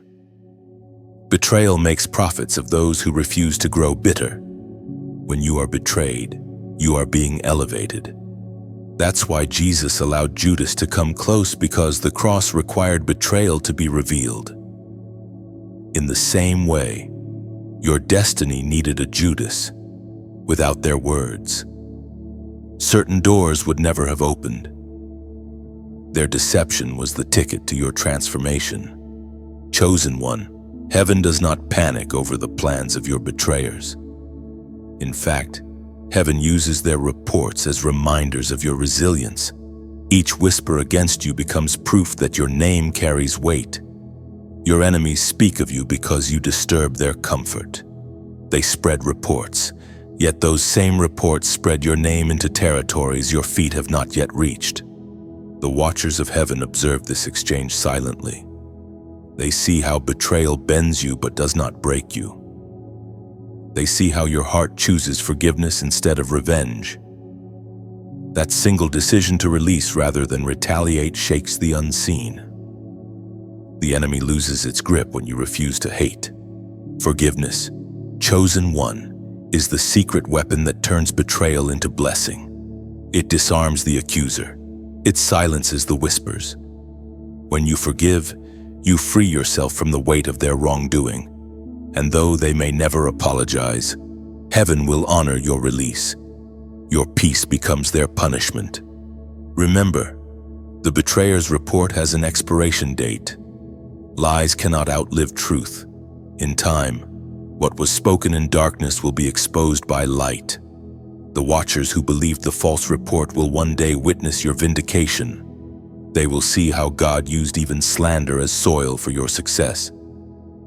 Betrayal makes prophets of those who refuse to grow bitter. When you are betrayed, you are being elevated. That's why Jesus allowed Judas to come close, because the cross required betrayal to be revealed. In the same way, your destiny needed a Judas. Without their words, certain doors would never have opened. Their deception was the ticket to your transformation. Chosen one, heaven does not panic over the plans of your betrayers. In fact, heaven uses their reports as reminders of your resilience. Each whisper against you becomes proof that your name carries weight. Your enemies speak of you because you disturb their comfort. They spread reports. Yet those same reports spread your name into territories your feet have not yet reached. The watchers of heaven observe this exchange silently. They see how betrayal bends you but does not break you. They see how your heart chooses forgiveness instead of revenge. That single decision to release rather than retaliate shakes the unseen. The enemy loses its grip when you refuse to hate. Forgiveness, chosen one, is the secret weapon that turns betrayal into blessing. It disarms the accuser. It silences the whispers. When you forgive, you free yourself from the weight of their wrongdoing. And though they may never apologize, heaven will honor your release. Your peace becomes their punishment. Remember, the betrayer's report has an expiration date. Lies cannot outlive truth. In time, what was spoken in darkness will be exposed by light. The watchers who believed the false report will one day witness your vindication. They will see how God used even slander as soil for your success.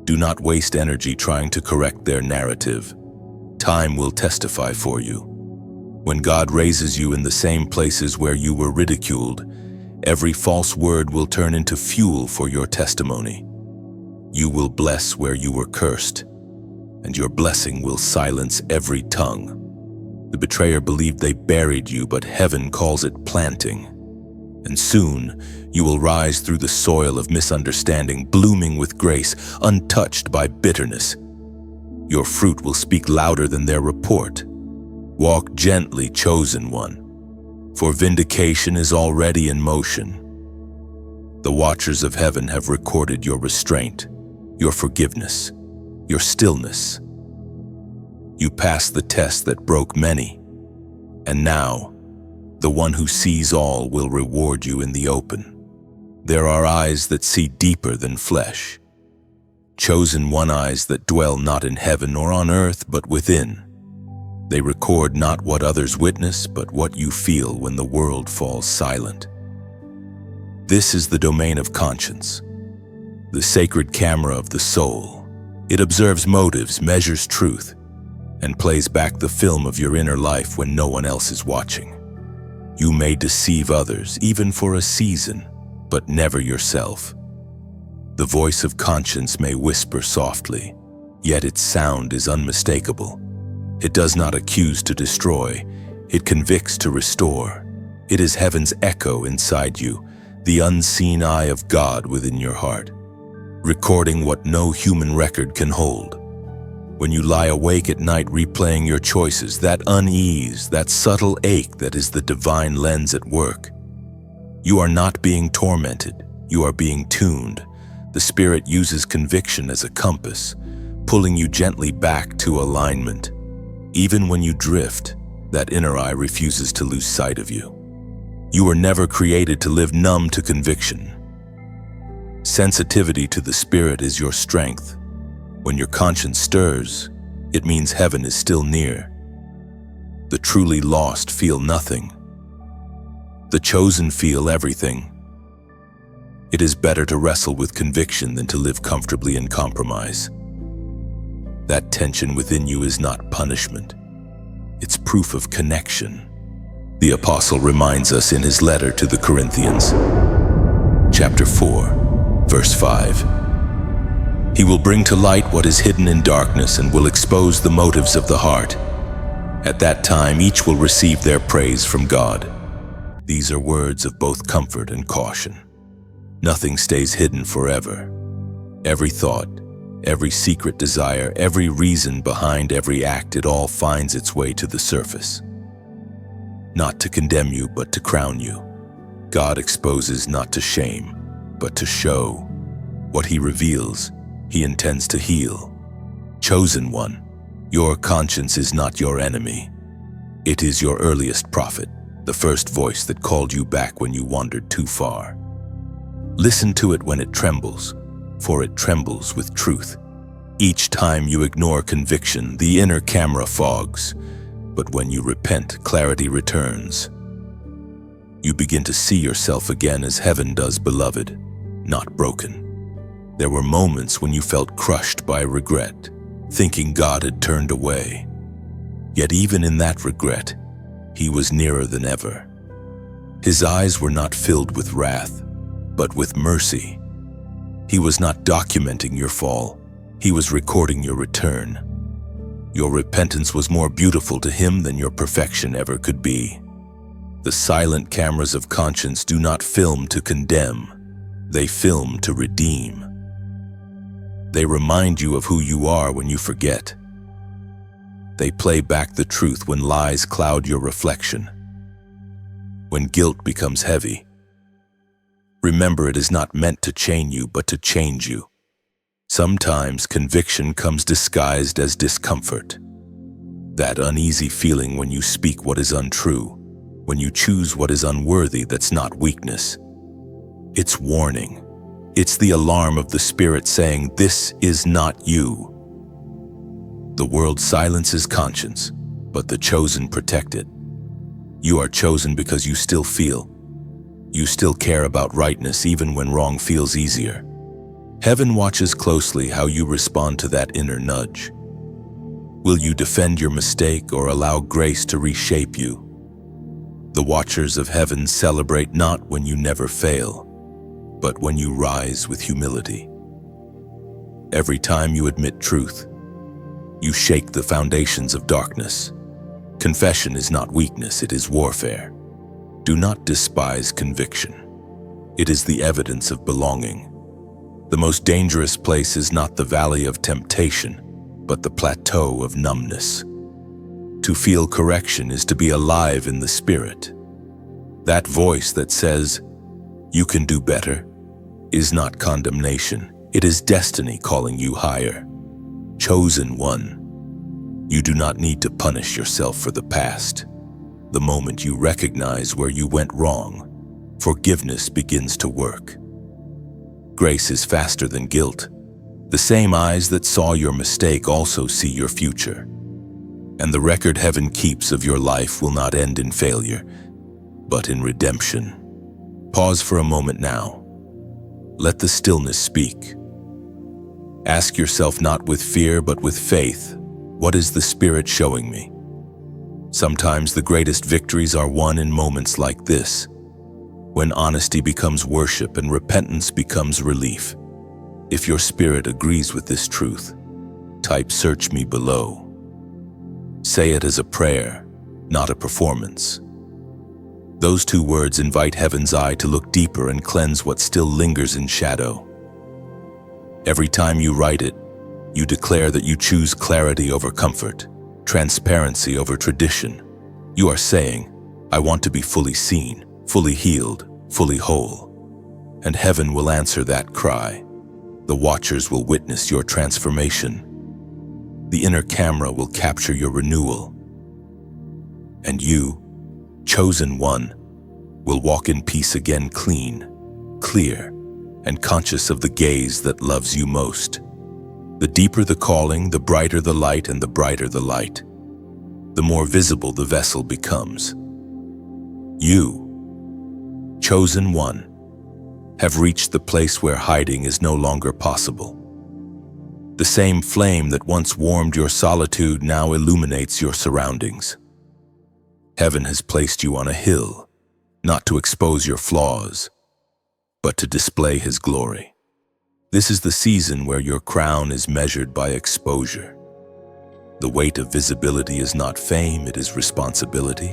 Do not waste energy trying to correct their narrative. Time will testify for you. When God raises you in the same places where you were ridiculed, every false word will turn into fuel for your testimony. You will bless where you were cursed, and your blessing will silence every tongue. The betrayer believed they buried you, but heaven calls it planting. And soon, you will rise through the soil of misunderstanding, blooming with grace, untouched by bitterness. Your fruit will speak louder than their report. Walk gently, chosen one, for vindication is already in motion. The watchers of heaven have recorded your restraint, your forgiveness, your stillness. You passed the test that broke many, and now, the one who sees all will reward you in the open. There are eyes that see deeper than flesh. Chosen one, eyes that dwell not in heaven or on earth, but within. They record not what others witness, but what you feel when the world falls silent. This is the domain of conscience, the sacred camera of the soul. It observes motives, measures truth, and plays back the film of your inner life when no one else is watching. You may deceive others, even for a season, but never yourself. The voice of conscience may whisper softly, yet its sound is unmistakable. It does not accuse to destroy, it convicts to restore. It is heaven's echo inside you, the unseen eye of God within your heart, recording what no human record can hold. When you lie awake at night replaying your choices, that unease, that subtle ache that is the divine lens at work. You are not being tormented, you are being tuned. The Spirit uses conviction as a compass, pulling you gently back to alignment. Even when you drift, that inner eye refuses to lose sight of you. You were never created to live numb to conviction. Sensitivity to the Spirit is your strength. When your conscience stirs, it means heaven is still near. The truly lost feel nothing. The chosen feel everything. It is better to wrestle with conviction than to live comfortably in compromise. That tension within you is not punishment. It's proof of connection. The apostle reminds us in his letter to the Corinthians, chapter 4, verse 5. He will bring to light what is hidden in darkness and will expose the motives of the heart. At that time, each will receive their praise from God. These are words of both comfort and caution. Nothing stays hidden forever. Every thought, every secret desire, every reason behind every act, it all finds its way to the surface. Not to condemn you, but to crown you. God exposes not to shame, but to show. What he reveals, he intends to heal. Chosen one, your conscience is not your enemy. It is your earliest prophet, the first voice that called you back when you wandered too far. Listen to it when it trembles, for it trembles with truth. Each time you ignore conviction, the inner camera fogs, but when you repent, clarity returns. You begin to see yourself again as heaven does, beloved, not broken. There were moments when you felt crushed by regret, thinking God had turned away. Yet even in that regret, he was nearer than ever. His eyes were not filled with wrath, but with mercy. He was not documenting your fall, he was recording your return. Your repentance was more beautiful to him than your perfection ever could be. The silent cameras of conscience do not film to condemn, they film to redeem. They remind you of who you are when you forget. They play back the truth when lies cloud your reflection. When guilt becomes heavy, remember it is not meant to chain you, but to change you. Sometimes conviction comes disguised as discomfort. That uneasy feeling when you speak what is untrue, when you choose what is unworthy, that's not weakness. It's warning. It's the alarm of the Spirit saying, this is not you. The world silences conscience, but the chosen protect it. You are chosen because you still feel. You still care about rightness even when wrong feels easier. Heaven watches closely how you respond to that inner nudge. Will you defend your mistake or allow grace to reshape you? The watchers of heaven celebrate not when you never fail, but when you rise with humility. Every time you admit truth, you shake the foundations of darkness. Confession is not weakness, it is warfare. Do not despise conviction. It is the evidence of belonging. The most dangerous place is not the valley of temptation, but the plateau of numbness. To feel correction is to be alive in the spirit. That voice that says, "You can do better," is not condemnation. It is destiny calling you higher. Chosen one. You do not need to punish yourself for the past. The moment you recognize where you went wrong, forgiveness begins to work. Grace is faster than guilt. The same eyes that saw your mistake also see your future. And the record heaven keeps of your life will not end in failure, but in redemption. Pause for a moment now. Let the stillness speak. Ask yourself not with fear but with faith, what is the Spirit showing me? Sometimes the greatest victories are won in moments like this, when honesty becomes worship and repentance becomes relief. If your spirit agrees with this truth, type "search me" below. Say it as a prayer, not a performance. Those two words invite heaven's eye to look deeper and cleanse what still lingers in shadow. Every time you write it, you declare that you choose clarity over comfort, transparency over tradition. You are saying, "I want to be fully seen, fully healed, fully whole." And heaven will answer that cry. The watchers will witness your transformation. The inner camera will capture your renewal. And you, chosen one, will walk in peace again, clean, clear, and conscious of the gaze that loves you most. The deeper the calling, the brighter the light, and the brighter the light, the more visible the vessel becomes. You, chosen one, have reached the place where hiding is no longer possible. The same flame that once warmed your solitude now illuminates your surroundings. Heaven has placed you on a hill, not to expose your flaws, but to display His glory. This is the season where your crown is measured by exposure. The weight of visibility is not fame, it is responsibility.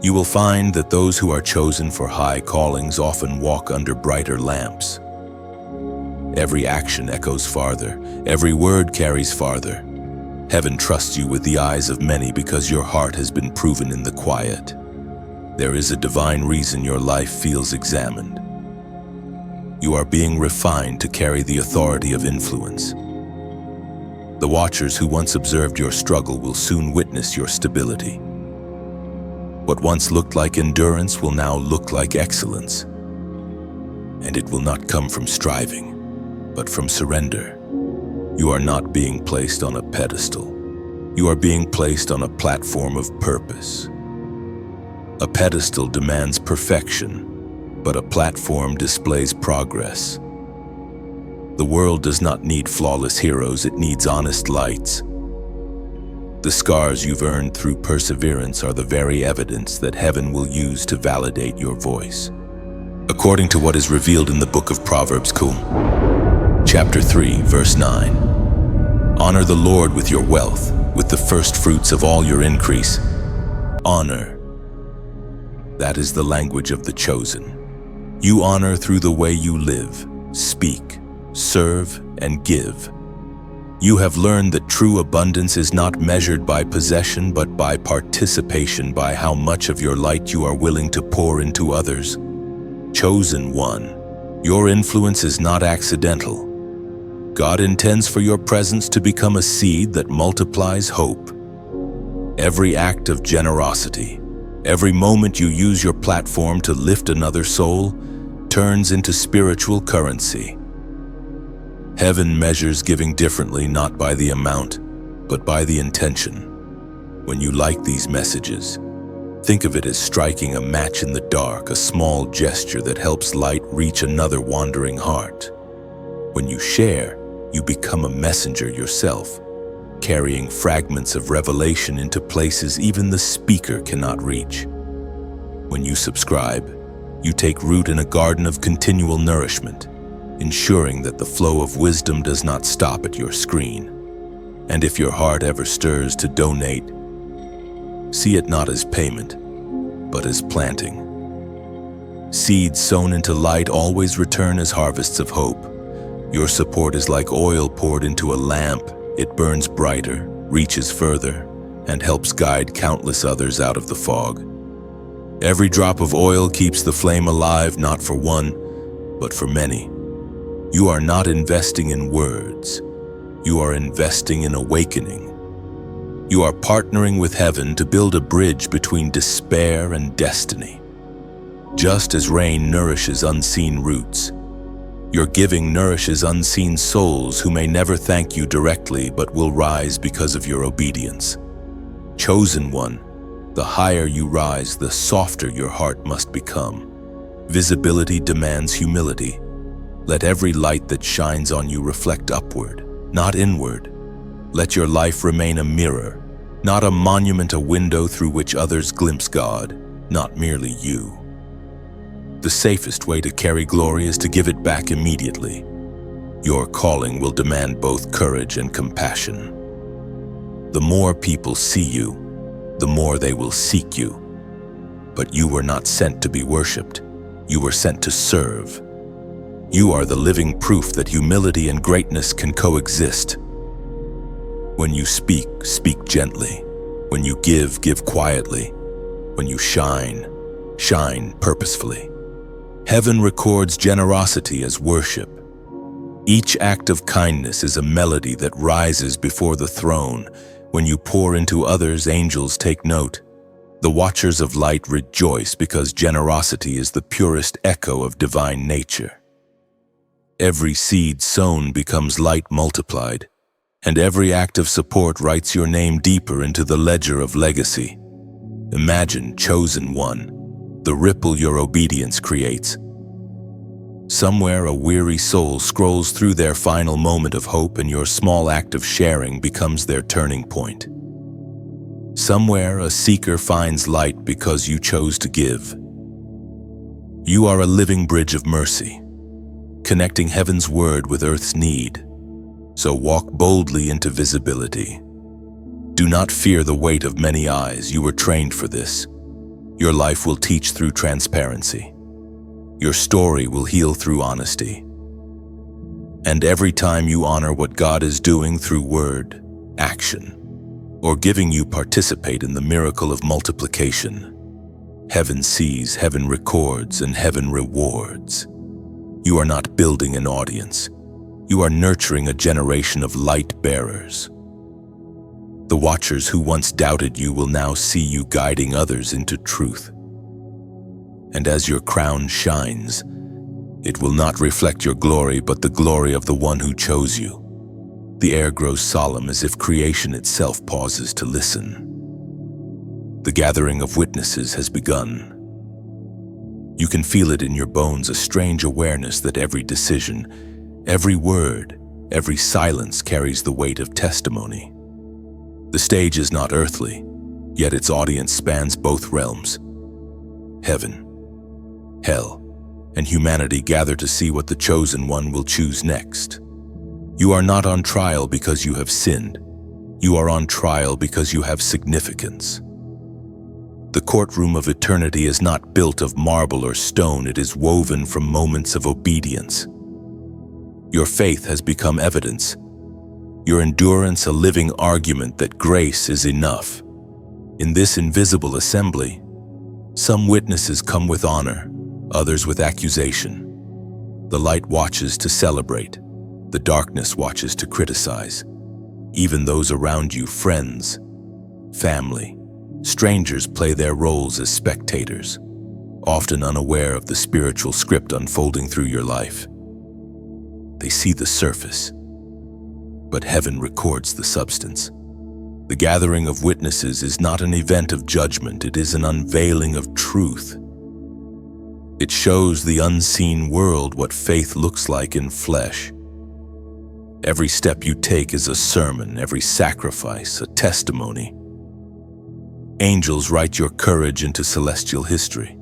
You will find that those who are chosen for high callings often walk under brighter lamps. Every action echoes farther, every word carries farther. Heaven trusts you with the eyes of many because your heart has been proven in the quiet. There is a divine reason your life feels examined. You are being refined to carry the authority of influence. The watchers who once observed your struggle will soon witness your stability. What once looked like endurance will now look like excellence. And it will not come from striving, but from surrender. You are not being placed on a pedestal. You are being placed on a platform of purpose. A pedestal demands perfection, but a platform displays progress. The world does not need flawless heroes, it needs honest lights. The scars you've earned through perseverance are the very evidence that heaven will use to validate your voice. According to what is revealed in the book of Proverbs, chapter 3, verse 9. Honor the Lord with your wealth, with the first fruits of all your increase. Honor. That is the language of the chosen. You honor through the way you live, speak, serve, and give. You have learned that true abundance is not measured by possession but by participation, by how much of your light you are willing to pour into others. Chosen one, your influence is not accidental. God intends for your presence to become a seed that multiplies hope. Every act of generosity, every moment you use your platform to lift another soul, turns into spiritual currency. Heaven measures giving differently, not by the amount, but by the intention. When you like these messages, think of it as striking a match in the dark, a small gesture that helps light reach another wandering heart. When you share, you become a messenger yourself, carrying fragments of revelation into places even the speaker cannot reach. When you subscribe, you take root in a garden of continual nourishment, ensuring that the flow of wisdom does not stop at your screen. And if your heart ever stirs to donate, See it not as payment, but as planting. Seeds sown into light always return as harvests of hope. Your support is like oil poured into a lamp. It burns brighter, reaches further, and helps guide countless others out of the fog. Every drop of oil keeps the flame alive, not for one, but for many. You are not investing in words. You are investing in awakening. You are partnering with heaven to build a bridge between despair and destiny. Just as rain nourishes unseen roots, your giving nourishes unseen souls who may never thank you directly but will rise because of your obedience. Chosen one, the higher you rise, the softer your heart must become. Visibility demands humility. Let every light that shines on you reflect upward, not inward. Let your life remain a mirror, not a monument, a window through which others glimpse God, not merely you. The safest way to carry glory is to give it back immediately. Your calling will demand both courage and compassion. The more people see you, the more they will seek you. But you were not sent to be worshipped. You were sent to serve. You are the living proof that humility and greatness can coexist. When you speak, speak gently. When you give, give quietly. When you shine, shine purposefully. Heaven records generosity as worship. Each act of kindness is a melody that rises before the throne. When you pour into others, angels take note. The watchers of light rejoice because generosity is the purest echo of divine nature. Every seed sown becomes light multiplied, and every act of support writes your name deeper into the ledger of legacy. Imagine, chosen one, the ripple your obedience creates. Somewhere a weary soul scrolls through their final moment of hope, and your small act of sharing becomes their turning point. Somewhere a seeker finds light because you chose to give. You are a living bridge of mercy, connecting heaven's word with earth's need. So walk boldly into visibility. Do not fear the weight of many eyes. You were trained for this. Your life will teach through transparency. Your story will heal through honesty. And every time you honor what God is doing through word, action, or giving, you participate in the miracle of multiplication. Heaven sees, heaven records, and heaven rewards. You are not building an audience. You are nurturing a generation of light bearers. The watchers who once doubted you will now see you guiding others into truth. And as your crown shines, it will not reflect your glory, but the glory of the one who chose you. The air grows solemn as if creation itself pauses to listen. The gathering of witnesses has begun. You can feel it in your bones, a strange awareness that every decision, every word, every silence carries the weight of testimony. The stage is not earthly, yet its audience spans both realms. Heaven, hell, and humanity gather to see what the chosen one will choose next. You are not on trial because you have sinned. You are on trial because you have significance. The courtroom of eternity is not built of marble or stone. It is woven from moments of obedience. Your faith has become evidence. Your endurance a living argument that grace is enough. In this invisible assembly, some witnesses come with honor, others with accusation. The light watches to celebrate. The darkness watches to criticize. Even those around you, friends, family, strangers, play their roles as spectators, often unaware of the spiritual script unfolding through your life. They see the surface, but heaven records the substance. The gathering of witnesses is not an event of judgment, it is an unveiling of truth. It shows the unseen world what faith looks like in flesh. Every step you take is a sermon, every sacrifice a testimony. Angels write your courage into celestial history,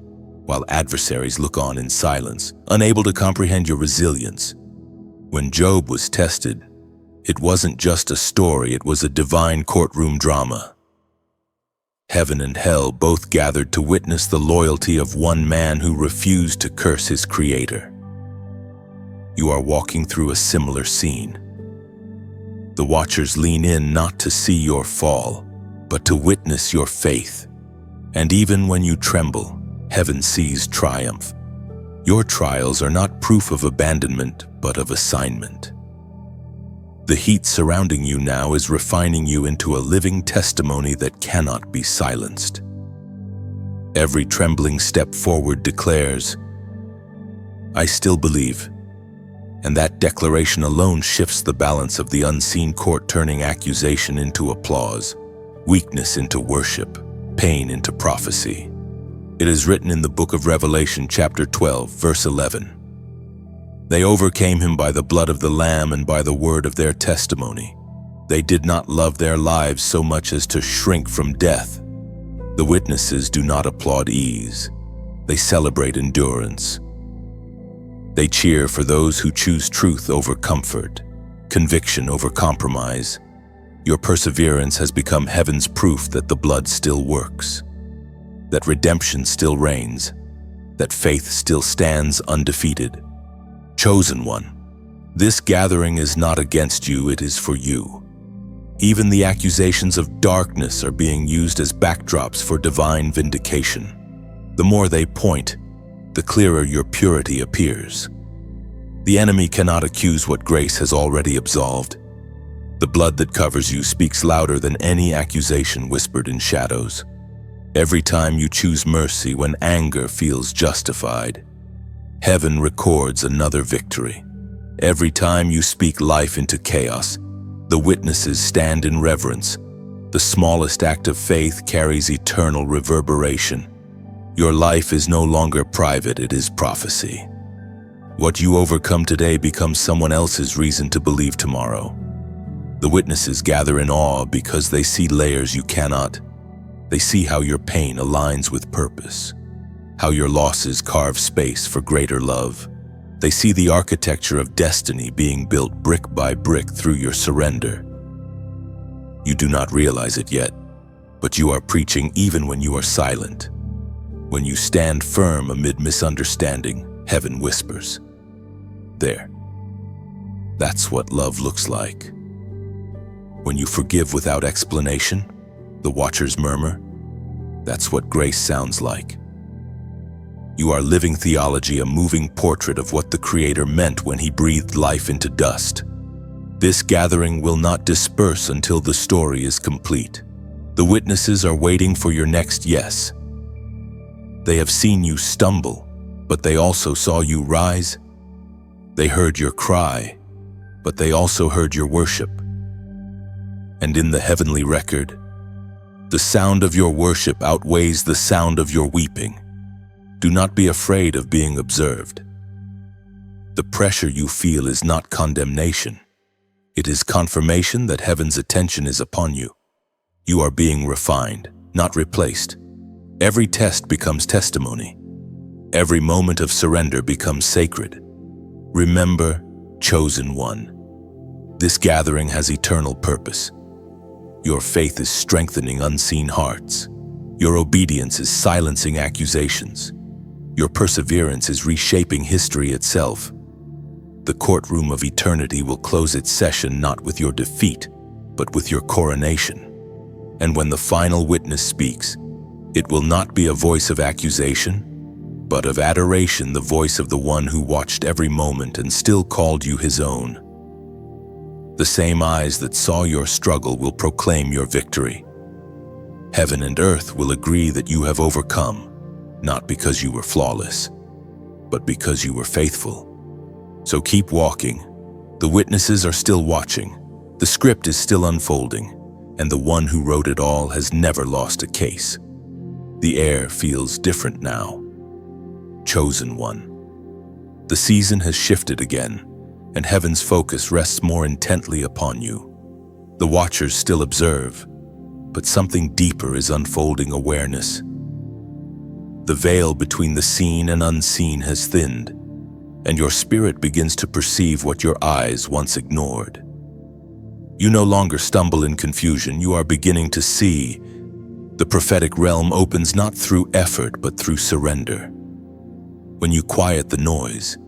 while adversaries look on in silence, unable to comprehend your resilience. When Job was tested, it wasn't just a story, it was a divine courtroom drama. Heaven and hell both gathered to witness the loyalty of one man who refused to curse his creator. You are walking through a similar scene. The watchers lean in not to see your fall, but to witness your faith. And even when you tremble, heaven sees triumph. Your trials are not proof of abandonment, but of assignment. The heat surrounding you now is refining you into a living testimony that cannot be silenced. Every trembling step forward declares, "I still believe." And that declaration alone shifts the balance of the unseen court, turning accusation into applause, weakness into worship, pain into prophecy. It is written in the book of Revelation, chapter 12, verse 11. They overcame him by the blood of the Lamb and by the word of their testimony. They did not love their lives so much as to shrink from death. The witnesses do not applaud ease. They celebrate endurance. They cheer for those who choose truth over comfort, conviction over compromise. Your perseverance has become heaven's proof that the blood still works, that redemption still reigns, that faith still stands undefeated. Chosen one, this gathering is not against you, it is for you. Even the accusations of darkness are being used as backdrops for divine vindication. The more they point, the clearer your purity appears. The enemy cannot accuse what grace has already absolved. The blood that covers you speaks louder than any accusation whispered in shadows. Every time you choose mercy when anger feels justified, heaven records another victory. Every time you speak life into chaos, the witnesses stand in reverence. The smallest act of faith carries eternal reverberation. Your life is no longer private, it is prophecy. What you overcome today becomes someone else's reason to believe tomorrow. The witnesses gather in awe because they see layers you cannot. They see how your pain aligns with purpose, how your losses carve space for greater love. They see the architecture of destiny being built brick by brick through your surrender. You do not realize it yet, but you are preaching even when you are silent. When you stand firm amid misunderstanding, heaven whispers, "There. That's what love looks like." When you forgive without explanation, the watchers murmur, "That's what grace sounds like." You are living theology, a moving portrait of what the Creator meant when He breathed life into dust. This gathering will not disperse until the story is complete. The witnesses are waiting for your next yes. They have seen you stumble, but they also saw you rise. They heard your cry, but they also heard your worship. And in the heavenly record, the sound of your worship outweighs the sound of your weeping. Do not be afraid of being observed. The pressure you feel is not condemnation. It is confirmation that heaven's attention is upon you. You are being refined, not replaced. Every test becomes testimony. Every moment of surrender becomes sacred. Remember, chosen one. This gathering has eternal purpose. Your faith is strengthening unseen hearts. Your obedience is silencing accusations. Your perseverance is reshaping history itself. The courtroom of eternity will close its session not with your defeat, but with your coronation. And when the final witness speaks, it will not be a voice of accusation, but of adoration, the voice of the one who watched every moment and still called you his own. The same eyes that saw your struggle will proclaim your victory. Heaven and earth will agree that you have overcome, not because you were flawless, but because you were faithful. So keep walking. The witnesses are still watching. The script is still unfolding, and the one who wrote it all has never lost a case. The air feels different now. Chosen one. The season has shifted again, and heaven's focus rests more intently upon you. The watchers still observe, but something deeper is unfolding awareness. The veil between the seen and unseen has thinned, and your spirit begins to perceive what your eyes once ignored. You no longer stumble in confusion, you are beginning to see. The prophetic realm opens not through effort but through surrender. When you quiet the noise,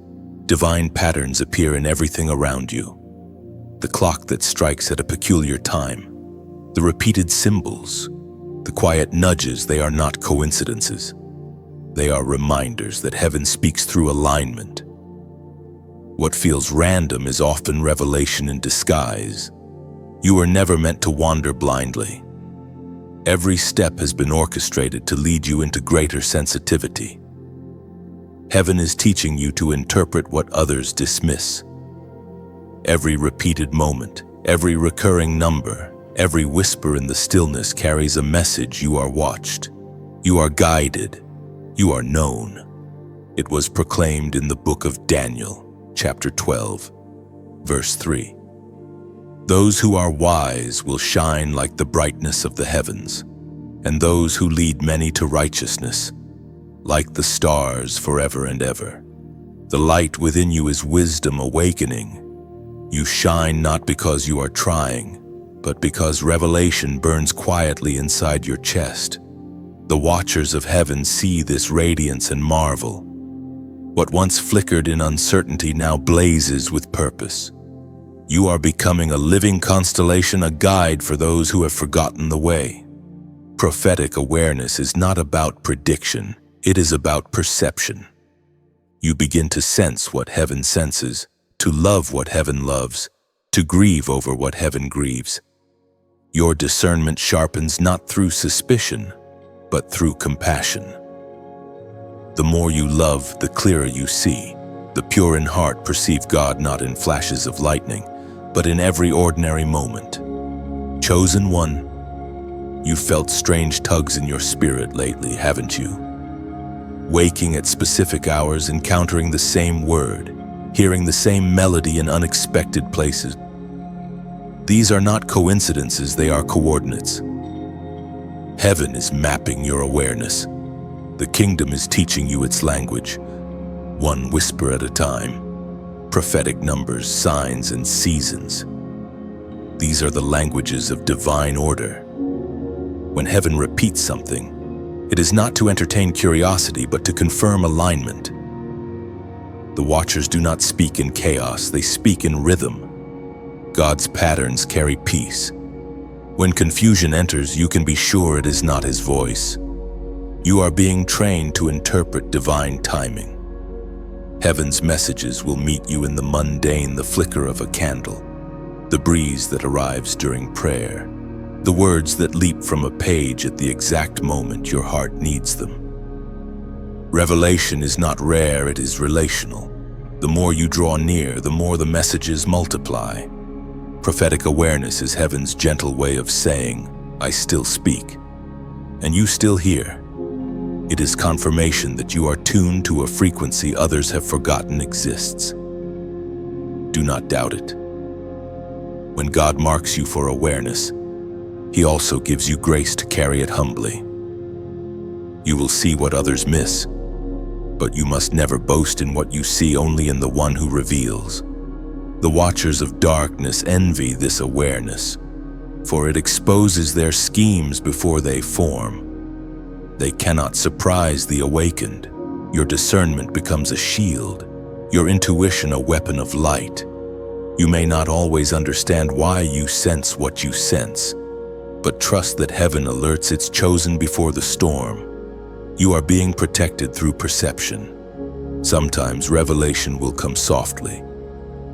divine patterns appear in everything around you. The clock that strikes at a peculiar time, the repeated symbols, the quiet nudges, they are not coincidences. They are reminders that heaven speaks through alignment. What feels random is often revelation in disguise. You were never meant to wander blindly. Every step has been orchestrated to lead you into greater sensitivity. Heaven is teaching you to interpret what others dismiss. Every repeated moment, every recurring number, every whisper in the stillness carries a message. You are watched. You are guided. You are known. It was proclaimed in the book of Daniel, chapter 12, verse 3. Those who are wise will shine like the brightness of the heavens, and those who lead many to righteousness, like the stars forever and ever. The light within you is wisdom awakening. You shine not because you are trying, but because revelation burns quietly inside your chest. The watchers of heaven see this radiance and marvel. What once flickered in uncertainty now blazes with purpose. You are becoming a living constellation, a guide for those who have forgotten the way. Prophetic awareness is not about prediction, it is about perception. You begin to sense what heaven senses, to love what heaven loves, to grieve over what heaven grieves. Your discernment sharpens not through suspicion, but through compassion. The more you love, the clearer you see. The pure in heart perceive God not in flashes of lightning, but in every ordinary moment. Chosen one, you've felt strange tugs in your spirit lately, haven't you? Waking at specific hours, encountering the same word, hearing the same melody in unexpected places. These are not coincidences, they are coordinates. Heaven is mapping your awareness. The kingdom is teaching you its language, one whisper at a time. Prophetic numbers, signs, and seasons. These are the languages of divine order. When heaven repeats something, it is not to entertain curiosity, but to confirm alignment. The watchers do not speak in chaos, they speak in rhythm. God's patterns carry peace. When confusion enters, you can be sure it is not His voice. You are being trained to interpret divine timing. Heaven's messages will meet you in the mundane, the flicker of a candle, the breeze that arrives during prayer, the words that leap from a page at the exact moment your heart needs them. Revelation is not rare, it is relational. The more you draw near, the more the messages multiply. Prophetic awareness is heaven's gentle way of saying, I still speak, and you still hear. It is confirmation that you are tuned to a frequency others have forgotten exists. Do not doubt it. When God marks you for awareness, He also gives you grace to carry it humbly. You will see what others miss, but you must never boast in what you see, only in the one who reveals. The watchers of darkness envy this awareness, for it exposes their schemes before they form. They cannot surprise the awakened. Your discernment becomes a shield, your intuition a weapon of light. You may not always understand why you sense what you sense, but trust that heaven alerts its chosen before the storm. You are being protected through perception. Sometimes revelation will come softly,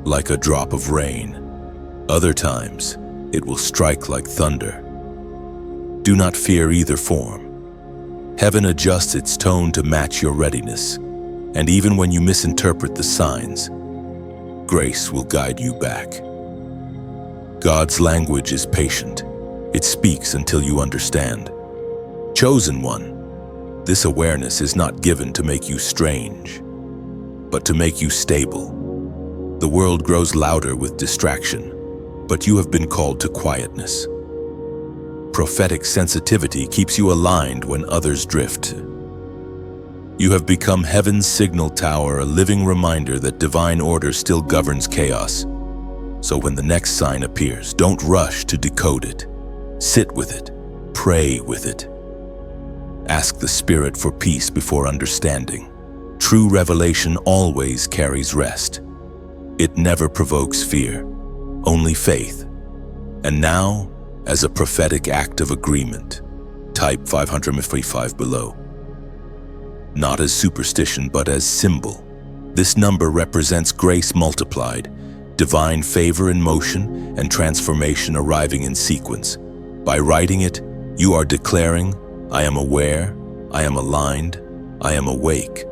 like a drop of rain. Other times, it will strike like thunder. Do not fear either form. Heaven adjusts its tone to match your readiness, and even when you misinterpret the signs, grace will guide you back. God's language is patient. It speaks until you understand. Chosen one, this awareness is not given to make you strange, but to make you stable. The world grows louder with distraction, but you have been called to quietness. Prophetic sensitivity keeps you aligned when others drift. You have become heaven's signal tower, a living reminder that divine order still governs chaos. So when the next sign appears, don't rush to decode it. Sit with it, pray with it, Ask the Spirit for peace before understanding. True revelation always carries rest. It never provokes fear, only faith. And now, as a prophetic act of agreement, type 555 below. Not as superstition, but as symbol. This number represents grace multiplied, divine favor in motion, and transformation arriving in sequence. By writing it, you are declaring, I am aware, I am aligned, I am awake.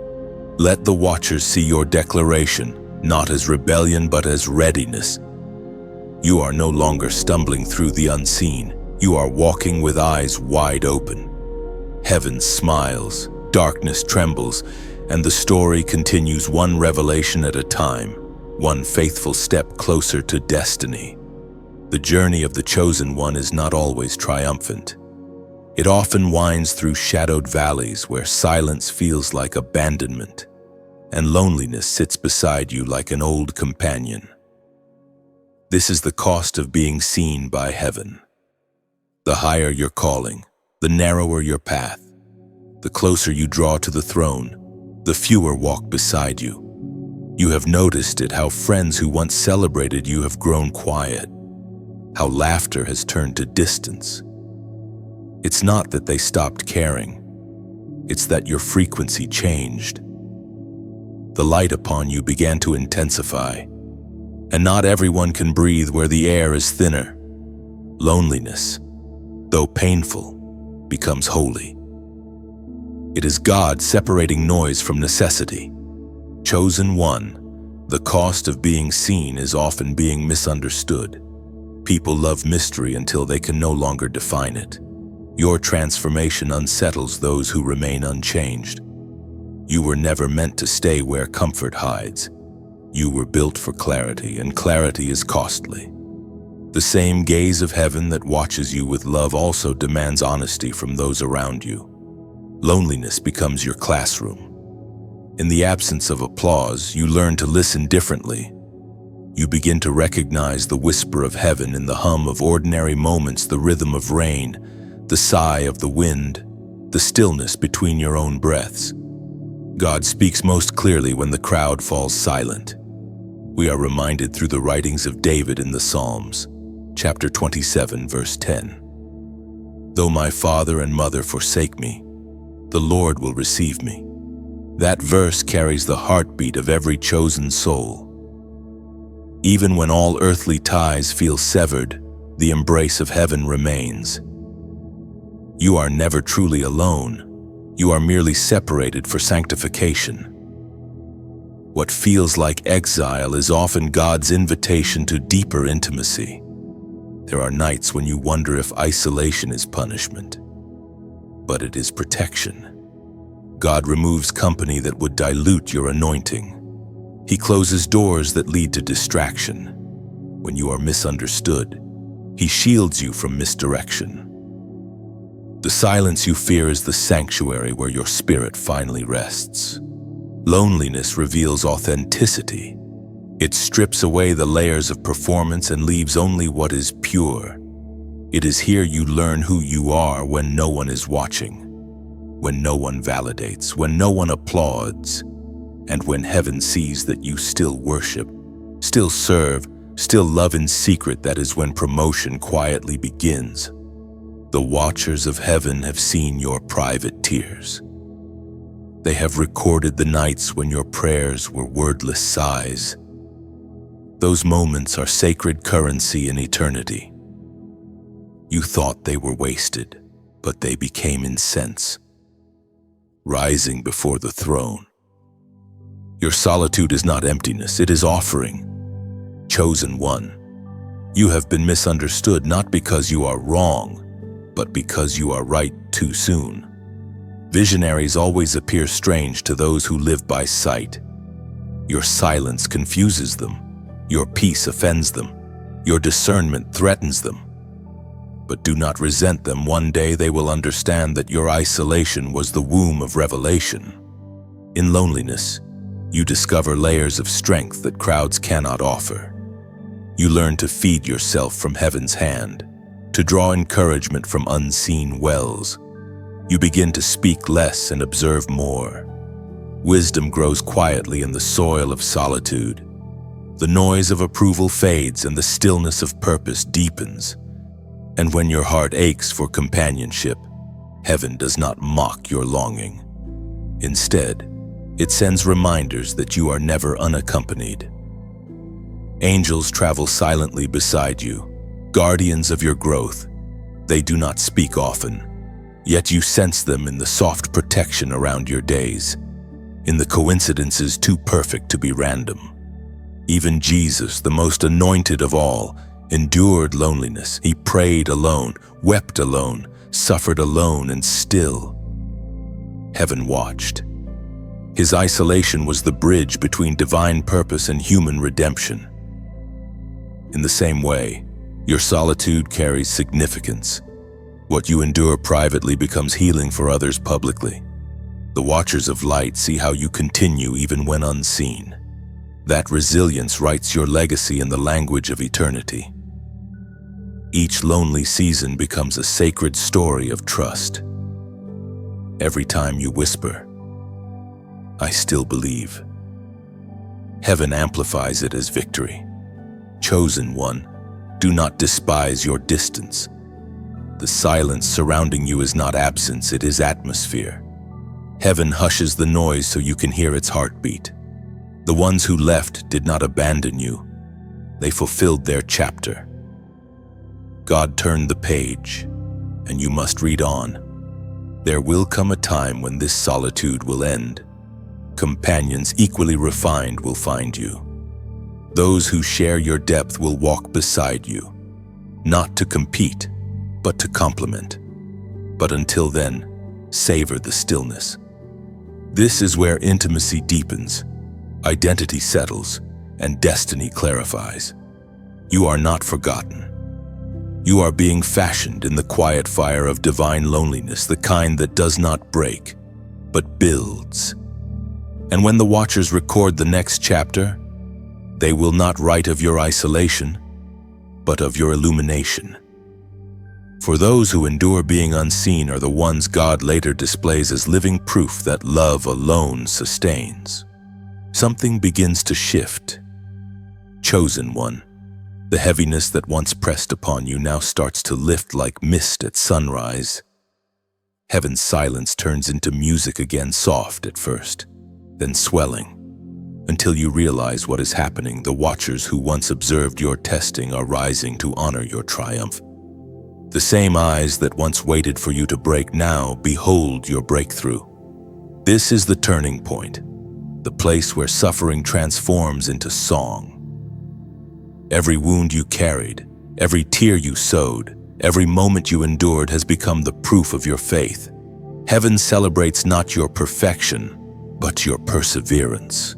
Let the watchers see your declaration, not as rebellion, but as readiness. You are no longer stumbling through the unseen. You are walking with eyes wide open. Heaven smiles, darkness trembles, and the story continues one revelation at a time, one faithful step closer to destiny. The journey of the chosen one is not always triumphant. It often winds through shadowed valleys where silence feels like abandonment, and loneliness sits beside you like an old companion. This is the cost of being seen by heaven. The higher your calling, the narrower your path. The closer you draw to the throne, the fewer walk beside you. You have noticed it, how friends who once celebrated you have grown quiet, how laughter has turned to distance. It's not that they stopped caring, it's that your frequency changed. The light upon you began to intensify, and not everyone can breathe where the air is thinner. Loneliness, though painful, becomes holy. It is God separating noise from necessity. Chosen one, the cost of being seen is often being misunderstood. People love mystery until they can no longer define it. Your transformation unsettles those who remain unchanged. You were never meant to stay where comfort hides. You were built for clarity, and clarity is costly. The same gaze of heaven that watches you with love also demands honesty from those around you. Loneliness becomes your classroom. In the absence of applause, you learn to listen differently. You begin to recognize the whisper of heaven in the hum of ordinary moments, the rhythm of rain, the sigh of the wind, the stillness between your own breaths. God speaks most clearly when the crowd falls silent. We are reminded through the writings of David in the Psalms, chapter 27, verse 10. Though my father and mother forsake me, the Lord will receive me. That verse carries the heartbeat of every chosen soul. Even when all earthly ties feel severed, the embrace of heaven remains. You are never truly alone. You are merely separated for sanctification. What feels like exile is often God's invitation to deeper intimacy. There are nights when you wonder if isolation is punishment, but it is protection. God removes company that would dilute your anointing. He closes doors that lead to distraction. When you are misunderstood, He shields you from misdirection. The silence you fear is the sanctuary where your spirit finally rests. Loneliness reveals authenticity. It strips away the layers of performance and leaves only what is pure. It is here you learn who you are when no one is watching, when no one validates, when no one applauds, and when heaven sees that you still worship, still serve, still love in secret. That is when promotion quietly begins. The watchers of heaven have seen your private tears. They have recorded the nights when your prayers were wordless sighs. Those moments are sacred currency in eternity. You thought they were wasted, but they became incense, rising before the throne. Your solitude is not emptiness, it is offering. Chosen one, you have been misunderstood not because you are wrong, but because you are right too soon. Visionaries always appear strange to those who live by sight. Your silence confuses them. Your peace offends them. Your discernment threatens them. But do not resent them. One day they will understand that your isolation was the womb of revelation. In loneliness, you discover layers of strength that crowds cannot offer. You learn to feed yourself from heaven's hand, to draw encouragement from unseen wells. You begin to speak less and observe more. Wisdom grows quietly in the soil of solitude. The noise of approval fades and the stillness of purpose deepens. And when your heart aches for companionship, heaven does not mock your longing. Instead, it sends reminders that you are never unaccompanied. Angels travel silently beside you, guardians of your growth. They do not speak often, yet you sense them in the soft protection around your days, in the coincidences too perfect to be random. Even Jesus, the most anointed of all, endured loneliness. He prayed alone, wept alone, suffered alone, and still heaven watched. His isolation was the bridge between divine purpose and human redemption. In the same way, your solitude carries significance. What you endure privately becomes healing for others publicly. The watchers of light see how you continue even when unseen. That resilience writes your legacy in the language of eternity. Each lonely season becomes a sacred story of trust. Every time you whisper, "I still believe," heaven amplifies it as victory. Chosen one, do not despise your distance. The silence surrounding you is not absence, it is atmosphere. Heaven hushes the noise so you can hear its heartbeat. The ones who left did not abandon you. They fulfilled their chapter. God turned the page, and you must read on. There will come a time when this solitude will end. Companions equally refined will find you. Those who share your depth will walk beside you, not to compete, but to complement. But until then, savor the stillness. This is where intimacy deepens, identity settles, and destiny clarifies. You are not forgotten. You are being fashioned in the quiet fire of divine loneliness, the kind that does not break, but builds. And when the watchers record the next chapter, they will not write of your isolation, but of your illumination. For those who endure being unseen are the ones God later displays as living proof that love alone sustains. Something begins to shift. Chosen one, the heaviness that once pressed upon you now starts to lift like mist at sunrise. Heaven's silence turns into music again, soft at first, then swelling. Until you realize what is happening, the watchers who once observed your testing are rising to honor your triumph. The same eyes that once waited for you to break now behold your breakthrough. This is the turning point, the place where suffering transforms into song. Every wound you carried, every tear you sowed, every moment you endured has become the proof of your faith. Heaven celebrates not your perfection, but your perseverance.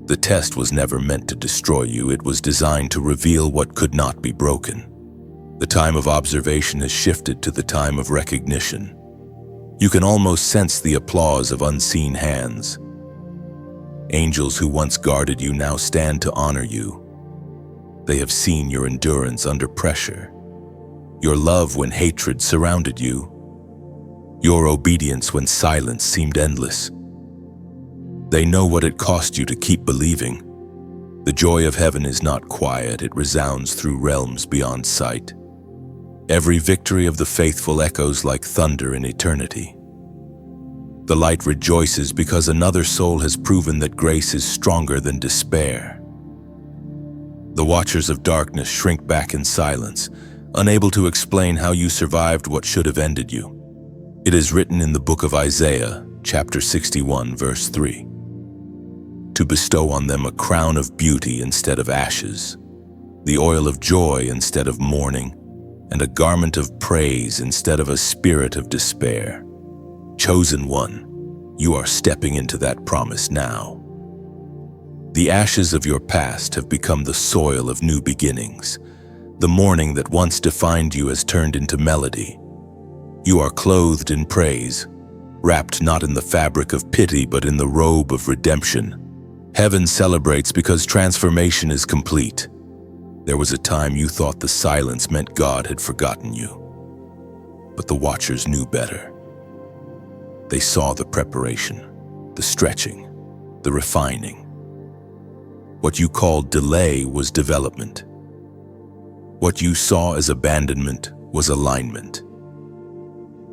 The test was never meant to destroy you, it was designed to reveal what could not be broken. The time of observation has shifted to the time of recognition. You can almost sense the applause of unseen hands. Angels who once guarded you now stand to honor you. They have seen your endurance under pressure, your love when hatred surrounded you, your obedience when silence seemed endless. They know what it cost you to keep believing. The joy of heaven is not quiet, it resounds through realms beyond sight. Every victory of the faithful echoes like thunder in eternity. The light rejoices because another soul has proven that grace is stronger than despair. The watchers of darkness shrink back in silence, unable to explain how you survived what should have ended you. It is written in the book of Isaiah, chapter 61, verse 3. To bestow on them a crown of beauty instead of ashes, the oil of joy instead of mourning, and a garment of praise instead of a spirit of despair. Chosen one, you are stepping into that promise now. The ashes of your past have become the soil of new beginnings. The mourning that once defined you has turned into melody. You are clothed in praise, wrapped not in the fabric of pity but in the robe of redemption. Heaven celebrates because transformation is complete. There was a time you thought the silence meant God had forgotten you. But the watchers knew better. They saw the preparation, the stretching, the refining. What you called delay was development. What you saw as abandonment was alignment.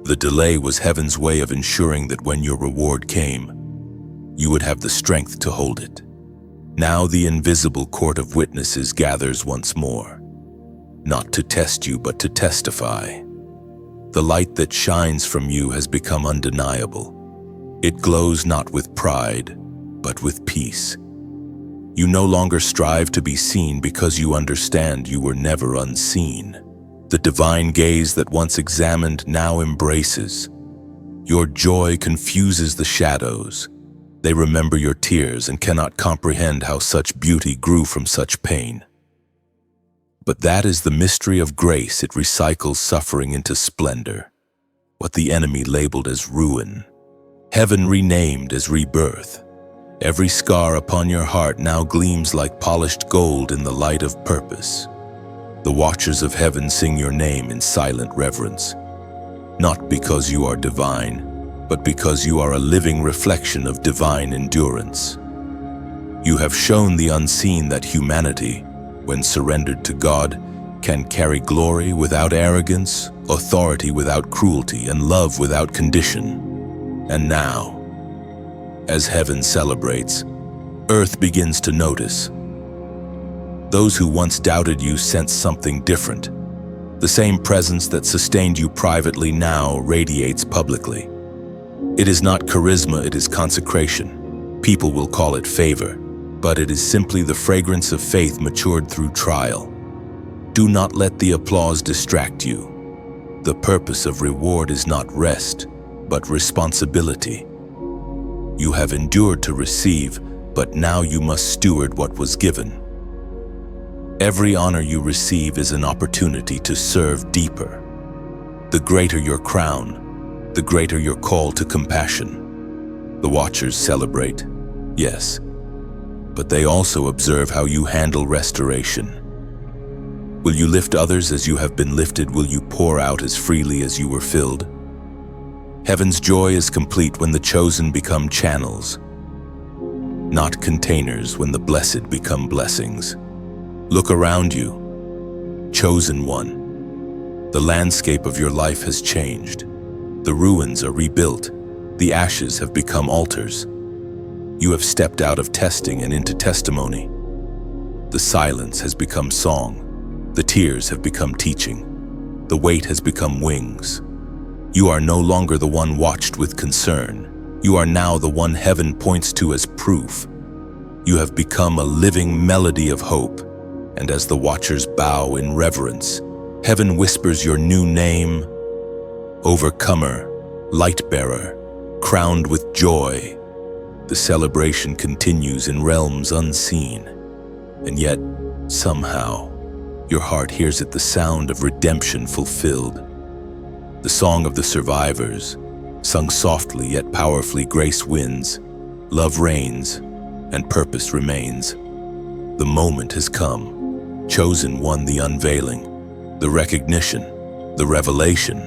The delay was heaven's way of ensuring that when your reward came, you would have the strength to hold it. Now the invisible court of witnesses gathers once more, not to test you but to testify. The light that shines from you has become undeniable. It glows not with pride, but with peace. You no longer strive to be seen because you understand you were never unseen. The divine gaze that once examined now embraces. Your joy confuses the shadows. They remember your tears and cannot comprehend how such beauty grew from such pain. But that is the mystery of grace. It recycles suffering into splendor. What the enemy labeled as ruin, heaven renamed as rebirth. Every scar upon your heart now gleams like polished gold in the light of purpose. The watchers of heaven sing your name in silent reverence, not because you are divine, but because you are a living reflection of divine endurance. You have shown the unseen that humanity, when surrendered to God, can carry glory without arrogance, authority without cruelty, and love without condition. And now, as heaven celebrates, earth begins to notice. Those who once doubted you sense something different. The same presence that sustained you privately now radiates publicly. It is not charisma, it is consecration. People will call it favor, but it is simply the fragrance of faith matured through trial. Do not let the applause distract you. The purpose of reward is not rest, but responsibility. You have endured to receive, but now you must steward what was given. Every honor you receive is an opportunity to serve deeper. The greater your crown, the greater your call to compassion. The watchers celebrate, yes, but they also observe how you handle restoration. Will you lift others as you have been lifted? Will you pour out as freely as you were filled? Heaven's joy is complete when the chosen become channels, not containers when the blessed become blessings. Look around you, chosen one. The landscape of your life has changed. The ruins are rebuilt. The ashes have become altars. You have stepped out of testing and into testimony. The silence has become song. The tears have become teaching. The weight has become wings. You are no longer the one watched with concern. You are now the one heaven points to as proof. You have become a living melody of hope. And as the watchers bow in reverence, heaven whispers your new name, overcomer, light-bearer, crowned with joy. The celebration continues in realms unseen, and yet, somehow, your heart hears it, the sound of redemption fulfilled. The song of the survivors, sung softly yet powerfully, grace wins, love reigns, and purpose remains. The moment has come, chosen one, the unveiling, the recognition, the revelation.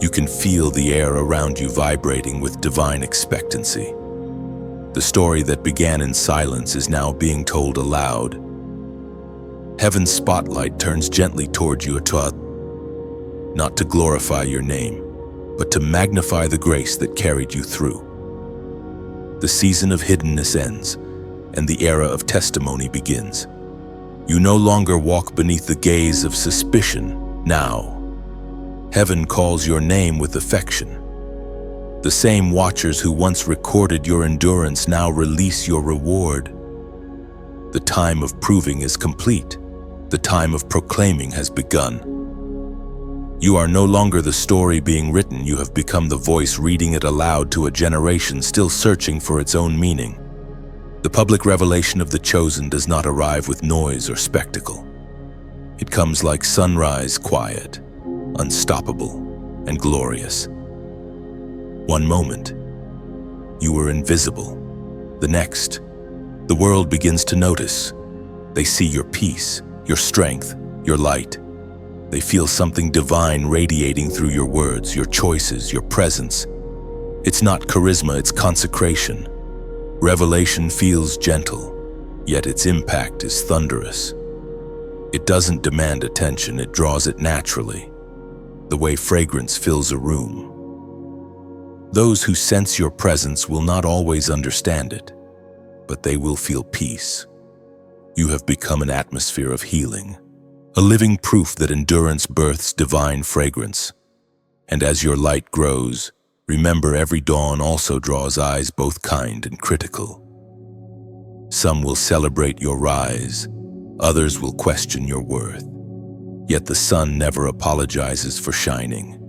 You can feel the air around you vibrating with divine expectancy. The story that began in silence is now being told aloud. Heaven's spotlight turns gently toward you, not to glorify your name, but to magnify the grace that carried you through. The season of hiddenness ends, and the era of testimony begins. You no longer walk beneath the gaze of suspicion. Now, heaven calls your name with affection. The same watchers who once recorded your endurance now release your reward. The time of proving is complete. The time of proclaiming has begun. You are no longer the story being written. You have become the voice reading it aloud to a generation still searching for its own meaning. The public revelation of the chosen does not arrive with noise or spectacle. It comes like sunrise, quiet, unstoppable, and glorious. One moment, you were invisible. The next, the world begins to notice. They see your peace, your strength, your light. They feel something divine radiating through your words, your choices, your presence. It's not charisma, it's consecration. Revelation feels gentle, yet its impact is thunderous. It doesn't demand attention, it draws it naturally, the way fragrance fills a room. Those who sense your presence will not always understand it, but they will feel peace. You have become an atmosphere of healing, a living proof that endurance births divine fragrance. And as your light grows, remember every dawn also draws eyes both kind and critical. Some will celebrate your rise, others will question your worth. Yet the sun never apologizes for shining.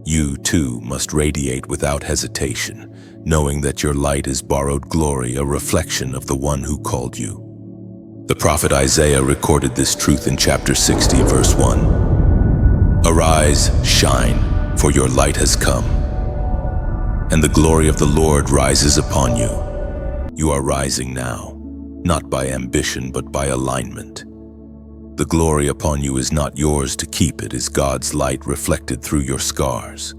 You, too, must radiate without hesitation, knowing that your light is borrowed glory, a reflection of the one who called you. The prophet Isaiah recorded this truth in chapter 60, verse 1. Arise, shine, for your light has come, and the glory of the Lord rises upon you. You are rising now, not by ambition, but by alignment. The glory upon you is not yours to keep, it is God's light reflected through your scars.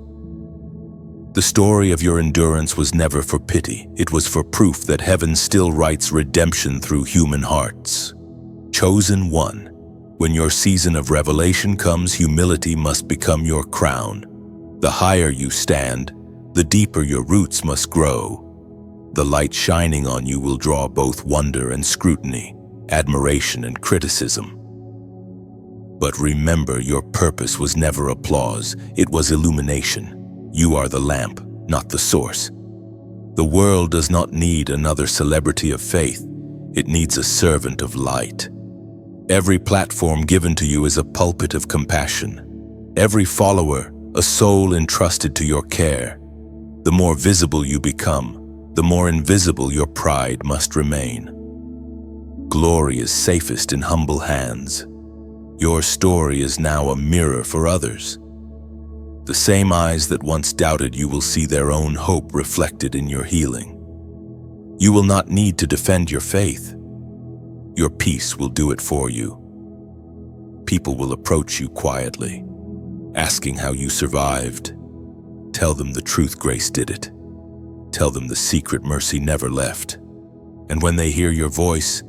The story of your endurance was never for pity, it was for proof that heaven still writes redemption through human hearts. Chosen one, when your season of revelation comes, humility must become your crown. The higher you stand, the deeper your roots must grow. The light shining on you will draw both wonder and scrutiny, admiration and criticism. But remember, your purpose was never applause, it was illumination. You are the lamp, not the source. The world does not need another celebrity of faith, it needs a servant of light. Every platform given to you is a pulpit of compassion. Every follower, a soul entrusted to your care. The more visible you become, the more invisible your pride must remain. Glory is safest in humble hands. Your story is now a mirror for others. The same eyes that once doubted you will see their own hope reflected in your healing. You will not need to defend your faith. Your peace will do it for you. People will approach you quietly, asking how you survived. Tell them the truth, grace did it. Tell them the secret, mercy never left. And when they hear your voice,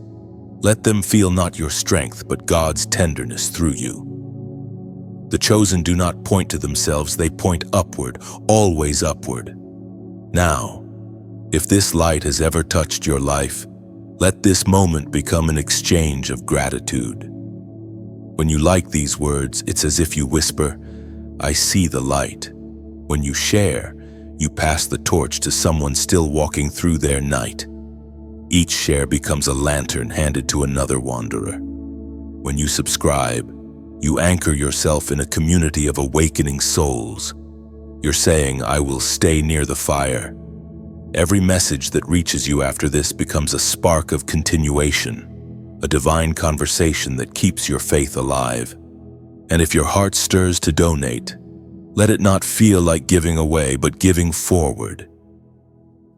let them feel not your strength, but God's tenderness through you. The chosen do not point to themselves, they point upward, always upward. Now, if this light has ever touched your life, let this moment become an exchange of gratitude. When you like these words, it's as if you whisper, I see the light. When you share, you pass the torch to someone still walking through their night. Each share becomes a lantern handed to another wanderer. When you subscribe, you anchor yourself in a community of awakening souls. You're saying, I will stay near the fire. Every message that reaches you after this becomes a spark of continuation, a divine conversation that keeps your faith alive. And if your heart stirs to donate, let it not feel like giving away, but giving forward.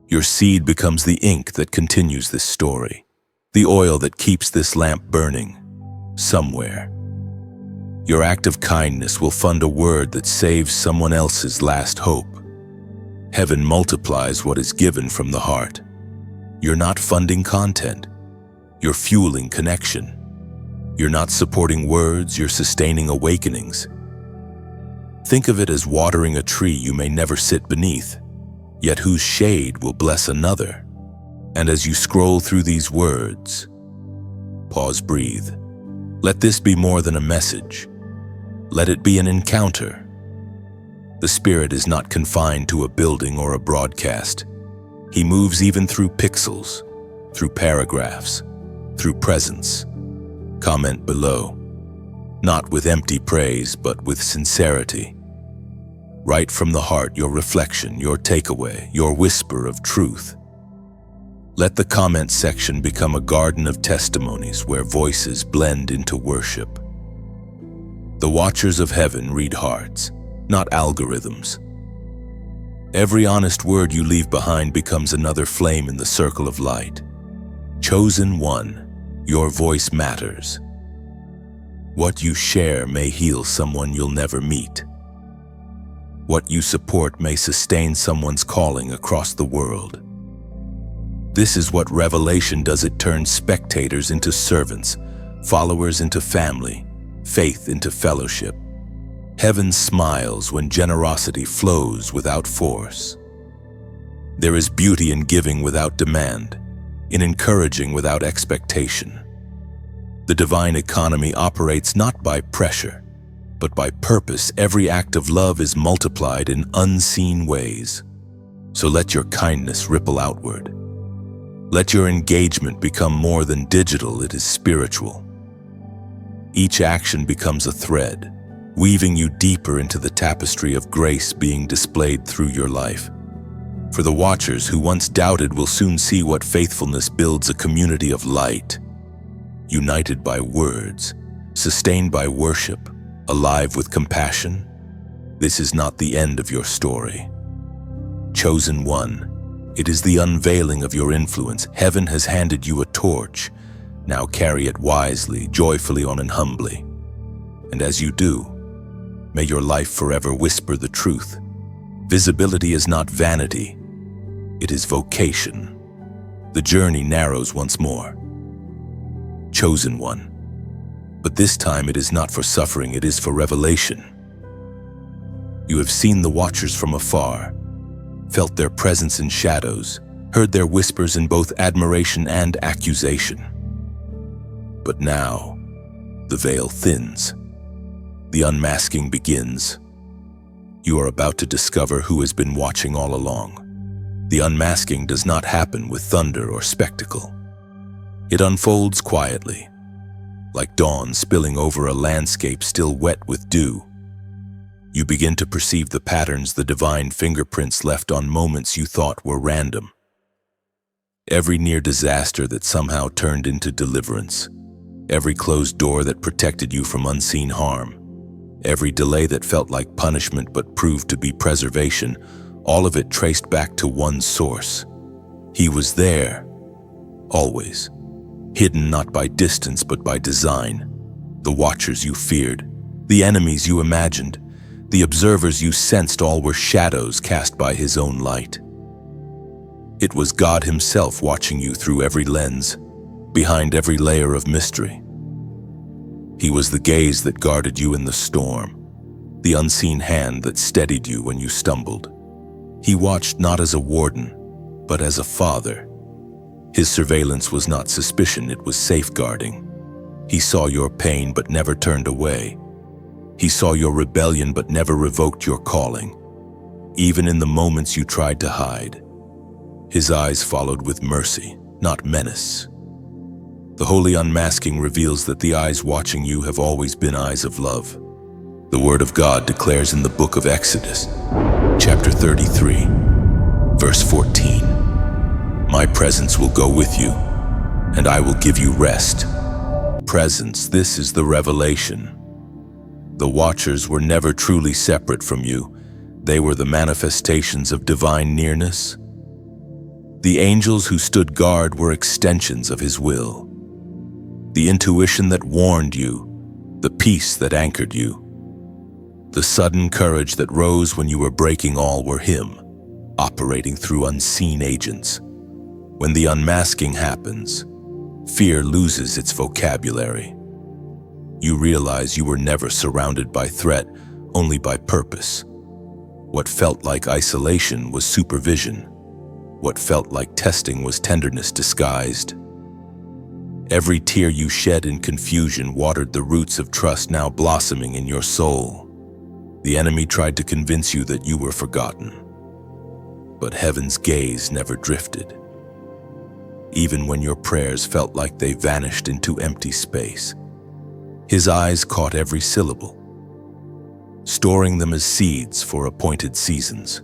Your seed becomes the ink that continues this story, the oil that keeps this lamp burning somewhere. Your act of kindness will fund a word that saves someone else's last hope. Heaven multiplies what is given from the heart. You're not funding content, you're fueling connection. You're not supporting words, you're sustaining awakenings. Think of it as watering a tree you may never sit beneath, yet whose shade will bless another. And as you scroll through these words, pause, breathe. Let this be more than a message. Let it be an encounter. The Spirit is not confined to a building or a broadcast. He moves even through pixels, through paragraphs, through presence. Comment below. Not with empty praise, but with sincerity. Right from the heart, your reflection, your takeaway, your whisper of truth. Let the comment section become a garden of testimonies where voices blend into worship. The watchers of heaven read hearts, not algorithms. Every honest word you leave behind becomes another flame in the circle of light. Chosen one, your voice matters. What you share may heal someone you'll never meet. What you support may sustain someone's calling across the world. This is what revelation does. It turns spectators into servants, followers into family, faith into fellowship. Heaven smiles when generosity flows without force. There is beauty in giving without demand, in encouraging without expectation. The divine economy operates not by pressure, but by purpose. Every act of love is multiplied in unseen ways. So let your kindness ripple outward. Let your engagement become more than digital, it is spiritual. Each action becomes a thread, weaving you deeper into the tapestry of grace being displayed through your life. For the watchers who once doubted will soon see what faithfulness builds: a community of light, united by words, sustained by worship, alive with compassion. This is not the end of your story. Chosen one, it is the unveiling of your influence. Heaven has handed you a torch. Now carry it wisely, joyfully on and humbly. And as you do, may your life forever whisper the truth. Visibility is not vanity, it is vocation. The journey narrows once more. Chosen one. But this time it is not for suffering, it is for revelation. You have seen the watchers from afar, felt their presence in shadows, heard their whispers in both admiration and accusation. But now, the veil thins. The unmasking begins. You are about to discover who has been watching all along. The unmasking does not happen with thunder or spectacle. It unfolds quietly, like dawn spilling over a landscape still wet with dew. You begin to perceive the patterns, the divine fingerprints left on moments you thought were random. Every near disaster that somehow turned into deliverance. Every closed door that protected you from unseen harm. Every delay that felt like punishment but proved to be preservation. All of it traced back to one source. He was there, always. Hidden not by distance but by design. The watchers you feared, the enemies you imagined, the observers you sensed, all were shadows cast by his own light. It was God himself watching you through every lens, behind every layer of mystery. He was the gaze that guarded you in the storm, the unseen hand that steadied you when you stumbled. He watched not as a warden, but as a father. His surveillance was not suspicion, it was safeguarding. He saw your pain but never turned away. He saw your rebellion but never revoked your calling. Even in the moments you tried to hide, his eyes followed with mercy, not menace. The holy unmasking reveals that the eyes watching you have always been eyes of love. The word of God declares in the book of Exodus, chapter 33, verse 14, "My presence will go with you, and I will give you rest." Presence, this is the revelation. The watchers were never truly separate from you. They were the manifestations of divine nearness. The angels who stood guard were extensions of his will. The intuition that warned you, the peace that anchored you, the sudden courage that rose when you were breaking all were him, operating through unseen agents. When the unmasking happens, fear loses its vocabulary. You realize you were never surrounded by threat, only by purpose. What felt like isolation was supervision. What felt like testing was tenderness disguised. Every tear you shed in confusion watered the roots of trust now blossoming in your soul. The enemy tried to convince you that you were forgotten. But heaven's gaze never drifted. Even when your prayers felt like they vanished into empty space, his eyes caught every syllable, storing them as seeds for appointed seasons.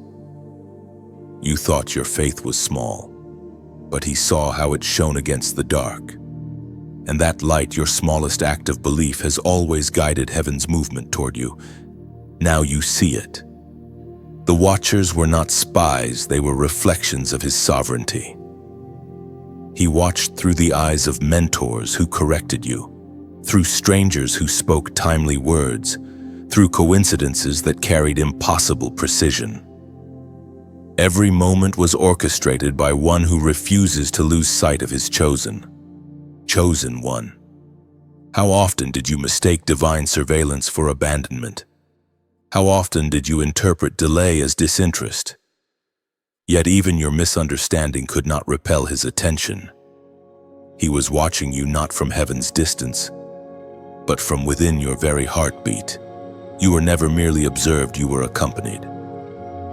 You thought your faith was small, but he saw how it shone against the dark. And that light, your smallest act of belief, has always guided heaven's movement toward you. Now you see it. The watchers were not spies, they were reflections of his sovereignty. He watched through the eyes of mentors who corrected you, through strangers who spoke timely words, through coincidences that carried impossible precision. Every moment was orchestrated by one who refuses to lose sight of his chosen one. How often did you mistake divine surveillance for abandonment? How often did you interpret delay as disinterest? Yet even your misunderstanding could not repel his attention. He was watching you not from heaven's distance, but from within your very heartbeat. You were never merely observed, you were accompanied.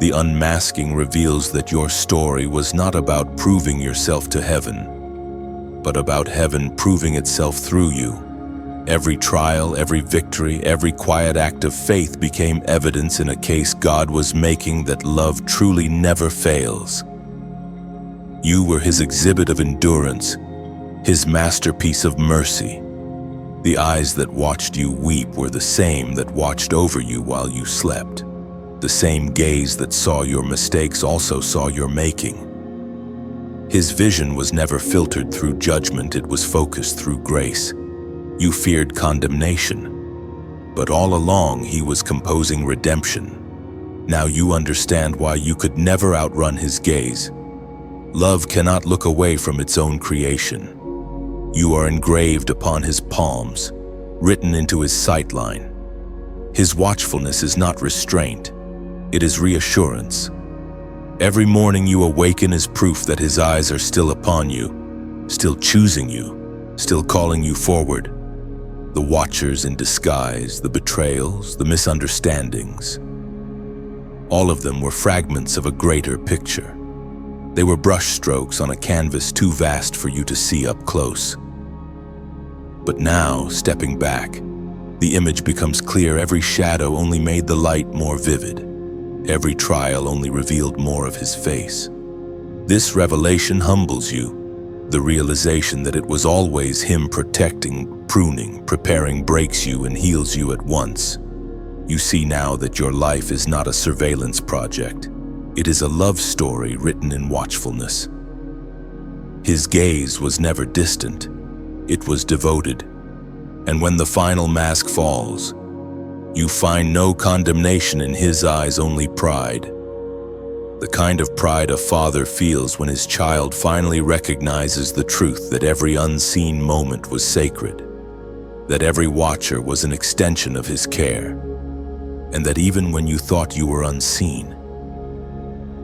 The unmasking reveals that your story was not about proving yourself to heaven, but about heaven proving itself through you. Every trial, every victory, every quiet act of faith became evidence in a case God was making that love truly never fails. You were his exhibit of endurance, his masterpiece of mercy. The eyes that watched you weep were the same that watched over you while you slept. The same gaze that saw your mistakes also saw your making. His vision was never filtered through judgment, it was focused through grace. You feared condemnation, but all along he was composing redemption. Now you understand why you could never outrun his gaze. Love cannot look away from its own creation. You are engraved upon his palms, written into his sightline. His watchfulness is not restraint, it is reassurance. Every morning you awaken is proof that his eyes are still upon you, still choosing you, still calling you forward. The watchers in disguise, the betrayals, the misunderstandings, all of them were fragments of a greater picture. They were brushstrokes on a canvas too vast for you to see up close. But now, stepping back, the image becomes clear. Every shadow only made the light more vivid. Every trial only revealed more of his face. This revelation humbles you, the realization that it was always him protecting, pruning, preparing breaks you and heals you at once. You see now that your life is not a surveillance project. It is a love story written in watchfulness. His gaze was never distant. It was devoted. And when the final mask falls, you find no condemnation in his eyes, only pride. The kind of pride a father feels when his child finally recognizes the truth that every unseen moment was sacred, that every watcher was an extension of his care, and that even when you thought you were unseen,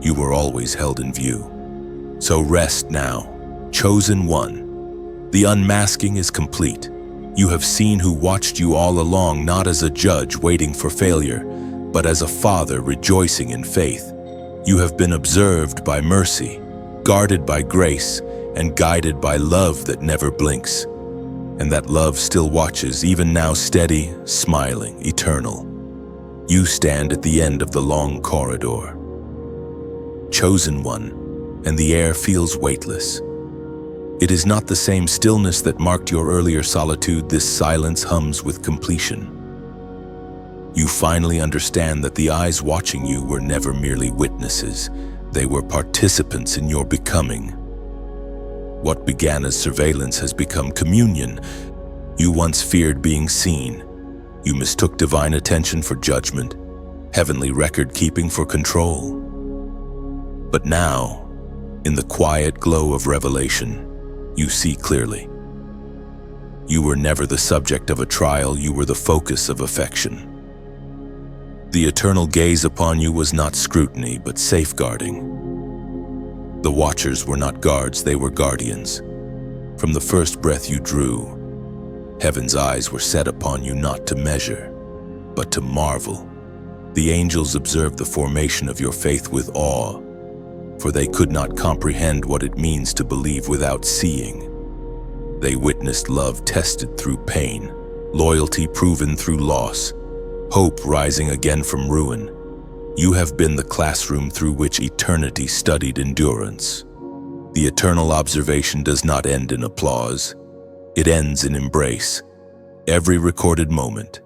you were always held in view. So rest now, chosen one. The unmasking is complete. You have seen who watched you all along, not as a judge waiting for failure, but as a father rejoicing in faith. You have been observed by mercy, guarded by grace, and guided by love that never blinks. And that love still watches, even now, steady, smiling, eternal. You stand at the end of the long corridor, chosen one, and the air feels weightless. It is not the same stillness that marked your earlier solitude. This silence hums with completion. You finally understand that the eyes watching you were never merely witnesses. They were participants in your becoming. What began as surveillance has become communion. You once feared being seen. You mistook divine attention for judgment, heavenly record-keeping for control. But now, in the quiet glow of revelation, you see clearly. You were never the subject of a trial, you were the focus of affection. The eternal gaze upon you was not scrutiny, but safeguarding. The watchers were not guards, they were guardians. From the first breath you drew, heaven's eyes were set upon you not to measure, but to marvel. The angels observed the formation of your faith with awe, for they could not comprehend what it means to believe without seeing. They witnessed love tested through pain, loyalty proven through loss, hope rising again from ruin. You have been the classroom through which eternity studied endurance. The eternal observation does not end in applause. It ends in embrace. Every recorded moment,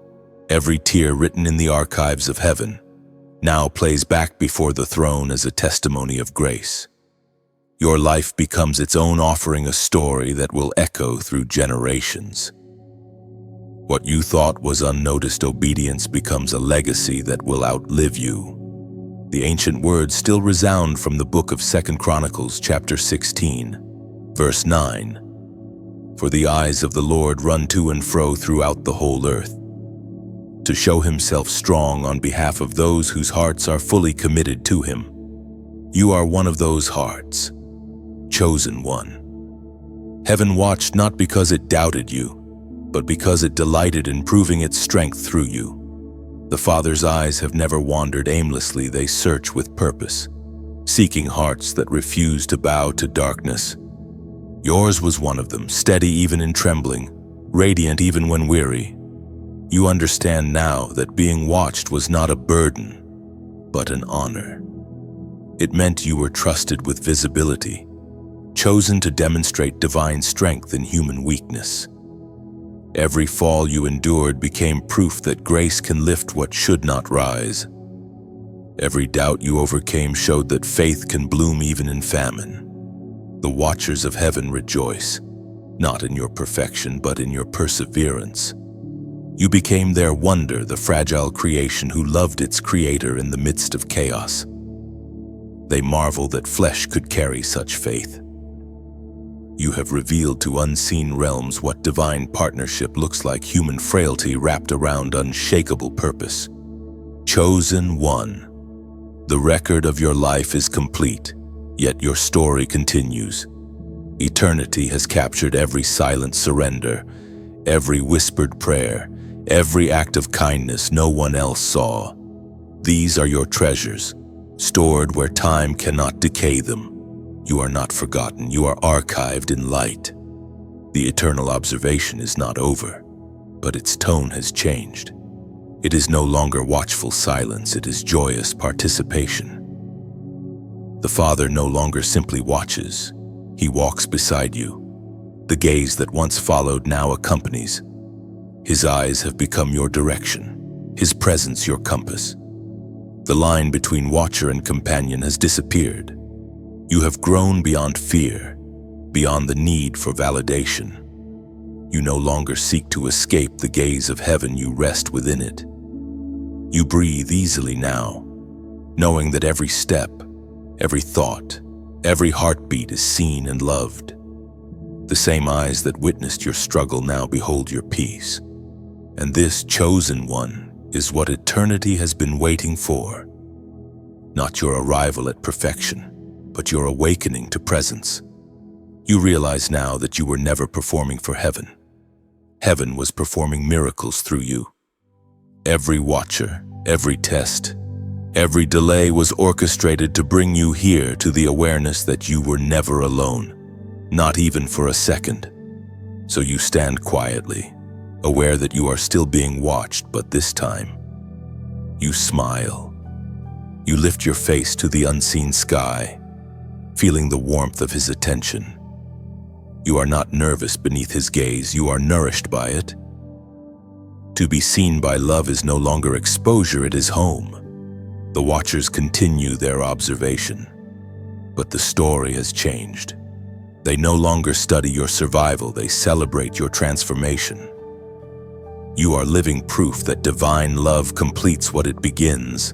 every tear written in the archives of heaven, now plays back before the throne as a testimony of grace. Your life becomes its own offering, a story that will echo through generations. What you thought was unnoticed obedience becomes a legacy that will outlive you. The ancient words still resound from the book of 2 Chronicles, chapter 16, verse 9. For the eyes of the Lord run to and fro throughout the whole earth, to show himself strong on behalf of those whose hearts are fully committed to him. You are one of those hearts, chosen one. Heaven watched not because it doubted you, but because it delighted in proving its strength through you. The Father's eyes have never wandered aimlessly, they search with purpose, seeking hearts that refuse to bow to darkness. Yours was one of them, steady even in trembling, radiant even when weary. You understand now that being watched was not a burden, but an honor. It meant you were trusted with visibility, chosen to demonstrate divine strength in human weakness. Every fall you endured became proof that grace can lift what should not rise. Every doubt you overcame showed that faith can bloom even in famine. The watchers of heaven rejoice, not in your perfection, but in your perseverance. You became their wonder, the fragile creation who loved its creator in the midst of chaos. They marvel that flesh could carry such faith. You have revealed to unseen realms what divine partnership looks like, human frailty wrapped around unshakable purpose. Chosen one. The record of your life is complete, yet your story continues. Eternity has captured every silent surrender, every whispered prayer, every act of kindness no one else saw. These are your treasures, stored where time cannot decay them. You are not forgotten, you are archived in light. The eternal observation is not over, but its tone has changed. It is no longer watchful silence, it is joyous participation. The Father no longer simply watches, he walks beside you. The gaze that once followed now accompanies. His eyes have become your direction, his presence your compass. The line between watcher and companion has disappeared. You have grown beyond fear, beyond the need for validation. You no longer seek to escape the gaze of heaven, you rest within it. You breathe easily now, knowing that every step, every thought, every heartbeat is seen and loved. The same eyes that witnessed your struggle now behold your peace. And this chosen one is what eternity has been waiting for. Not your arrival at perfection, but your awakening to presence. You realize now that you were never performing for heaven. Heaven was performing miracles through you. Every watcher, every test, every delay was orchestrated to bring you here to the awareness that you were never alone, not even for a second. So you stand quietly, aware that you are still being watched, but this time, you smile. You lift your face to the unseen sky, feeling the warmth of his attention. You are not nervous beneath his gaze, you are nourished by it. To be seen by love is no longer exposure, it is home. The watchers continue their observation, but the story has changed. They no longer study your survival, they celebrate your transformation. You are living proof that divine love completes what it begins,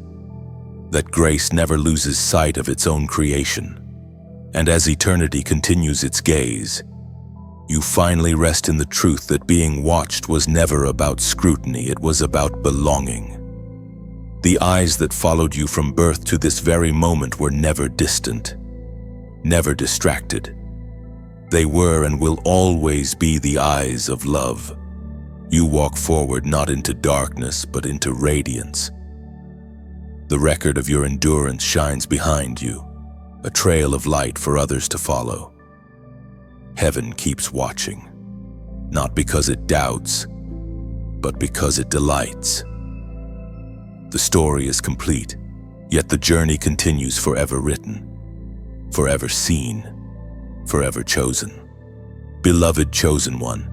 that grace never loses sight of its own creation. And as eternity continues its gaze, you finally rest in the truth that being watched was never about scrutiny, it was about belonging. The eyes that followed you from birth to this very moment were never distant, never distracted. They were and will always be the eyes of love. You walk forward not into darkness, but into radiance. The record of your endurance shines behind you, a trail of light for others to follow. Heaven keeps watching, not because it doubts, but because it delights. The story is complete, yet the journey continues, forever written, forever seen, forever chosen. Beloved chosen one,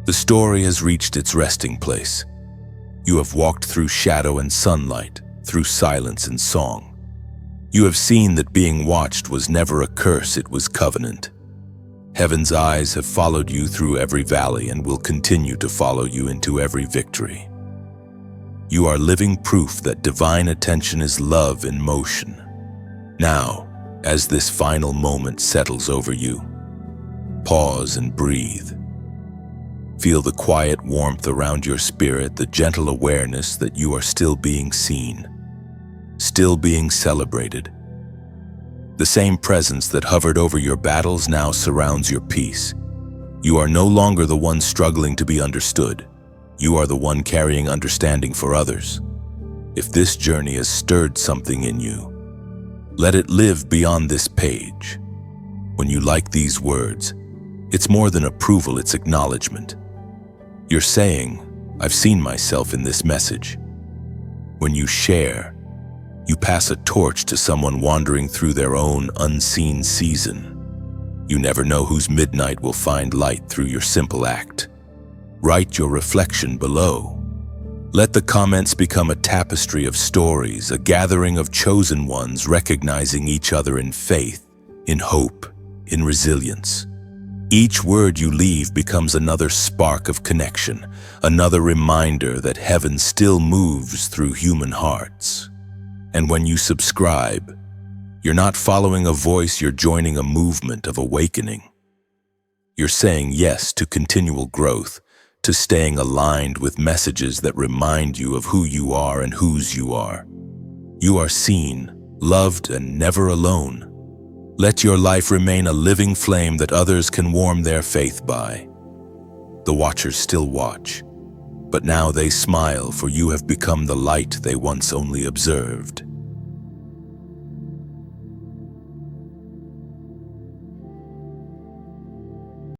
the story has reached its resting place. You have walked through shadow and sunlight, through silence and song. You have seen that being watched was never a curse, it was covenant. Heaven's eyes have followed you through every valley and will continue to follow you into every victory. You are living proof that divine attention is love in motion. Now, as this final moment settles over you, pause and breathe. Feel the quiet warmth around your spirit, the gentle awareness that you are still being seen, still being celebrated. The same presence that hovered over your battles now surrounds your peace. You are no longer the one struggling to be understood. You are the one carrying understanding for others. If this journey has stirred something in you, let it live beyond this page. When you like these words, it's more than approval, it's acknowledgement. You're saying, I've seen myself in this message. When you share, you pass a torch to someone wandering through their own unseen season. You never know whose midnight will find light through your simple act. Write your reflection below. Let the comments become a tapestry of stories, a gathering of chosen ones recognizing each other in faith, in hope, in resilience. Each word you leave becomes another spark of connection, another reminder that heaven still moves through human hearts. And when you subscribe, you're not following a voice, you're joining a movement of awakening. You're saying yes to continual growth, to staying aligned with messages that remind you of who you are and whose you are. You are seen, loved, and never alone. Let your life remain a living flame that others can warm their faith by. The watchers still watch, but now they smile, for you have become the light they once only observed.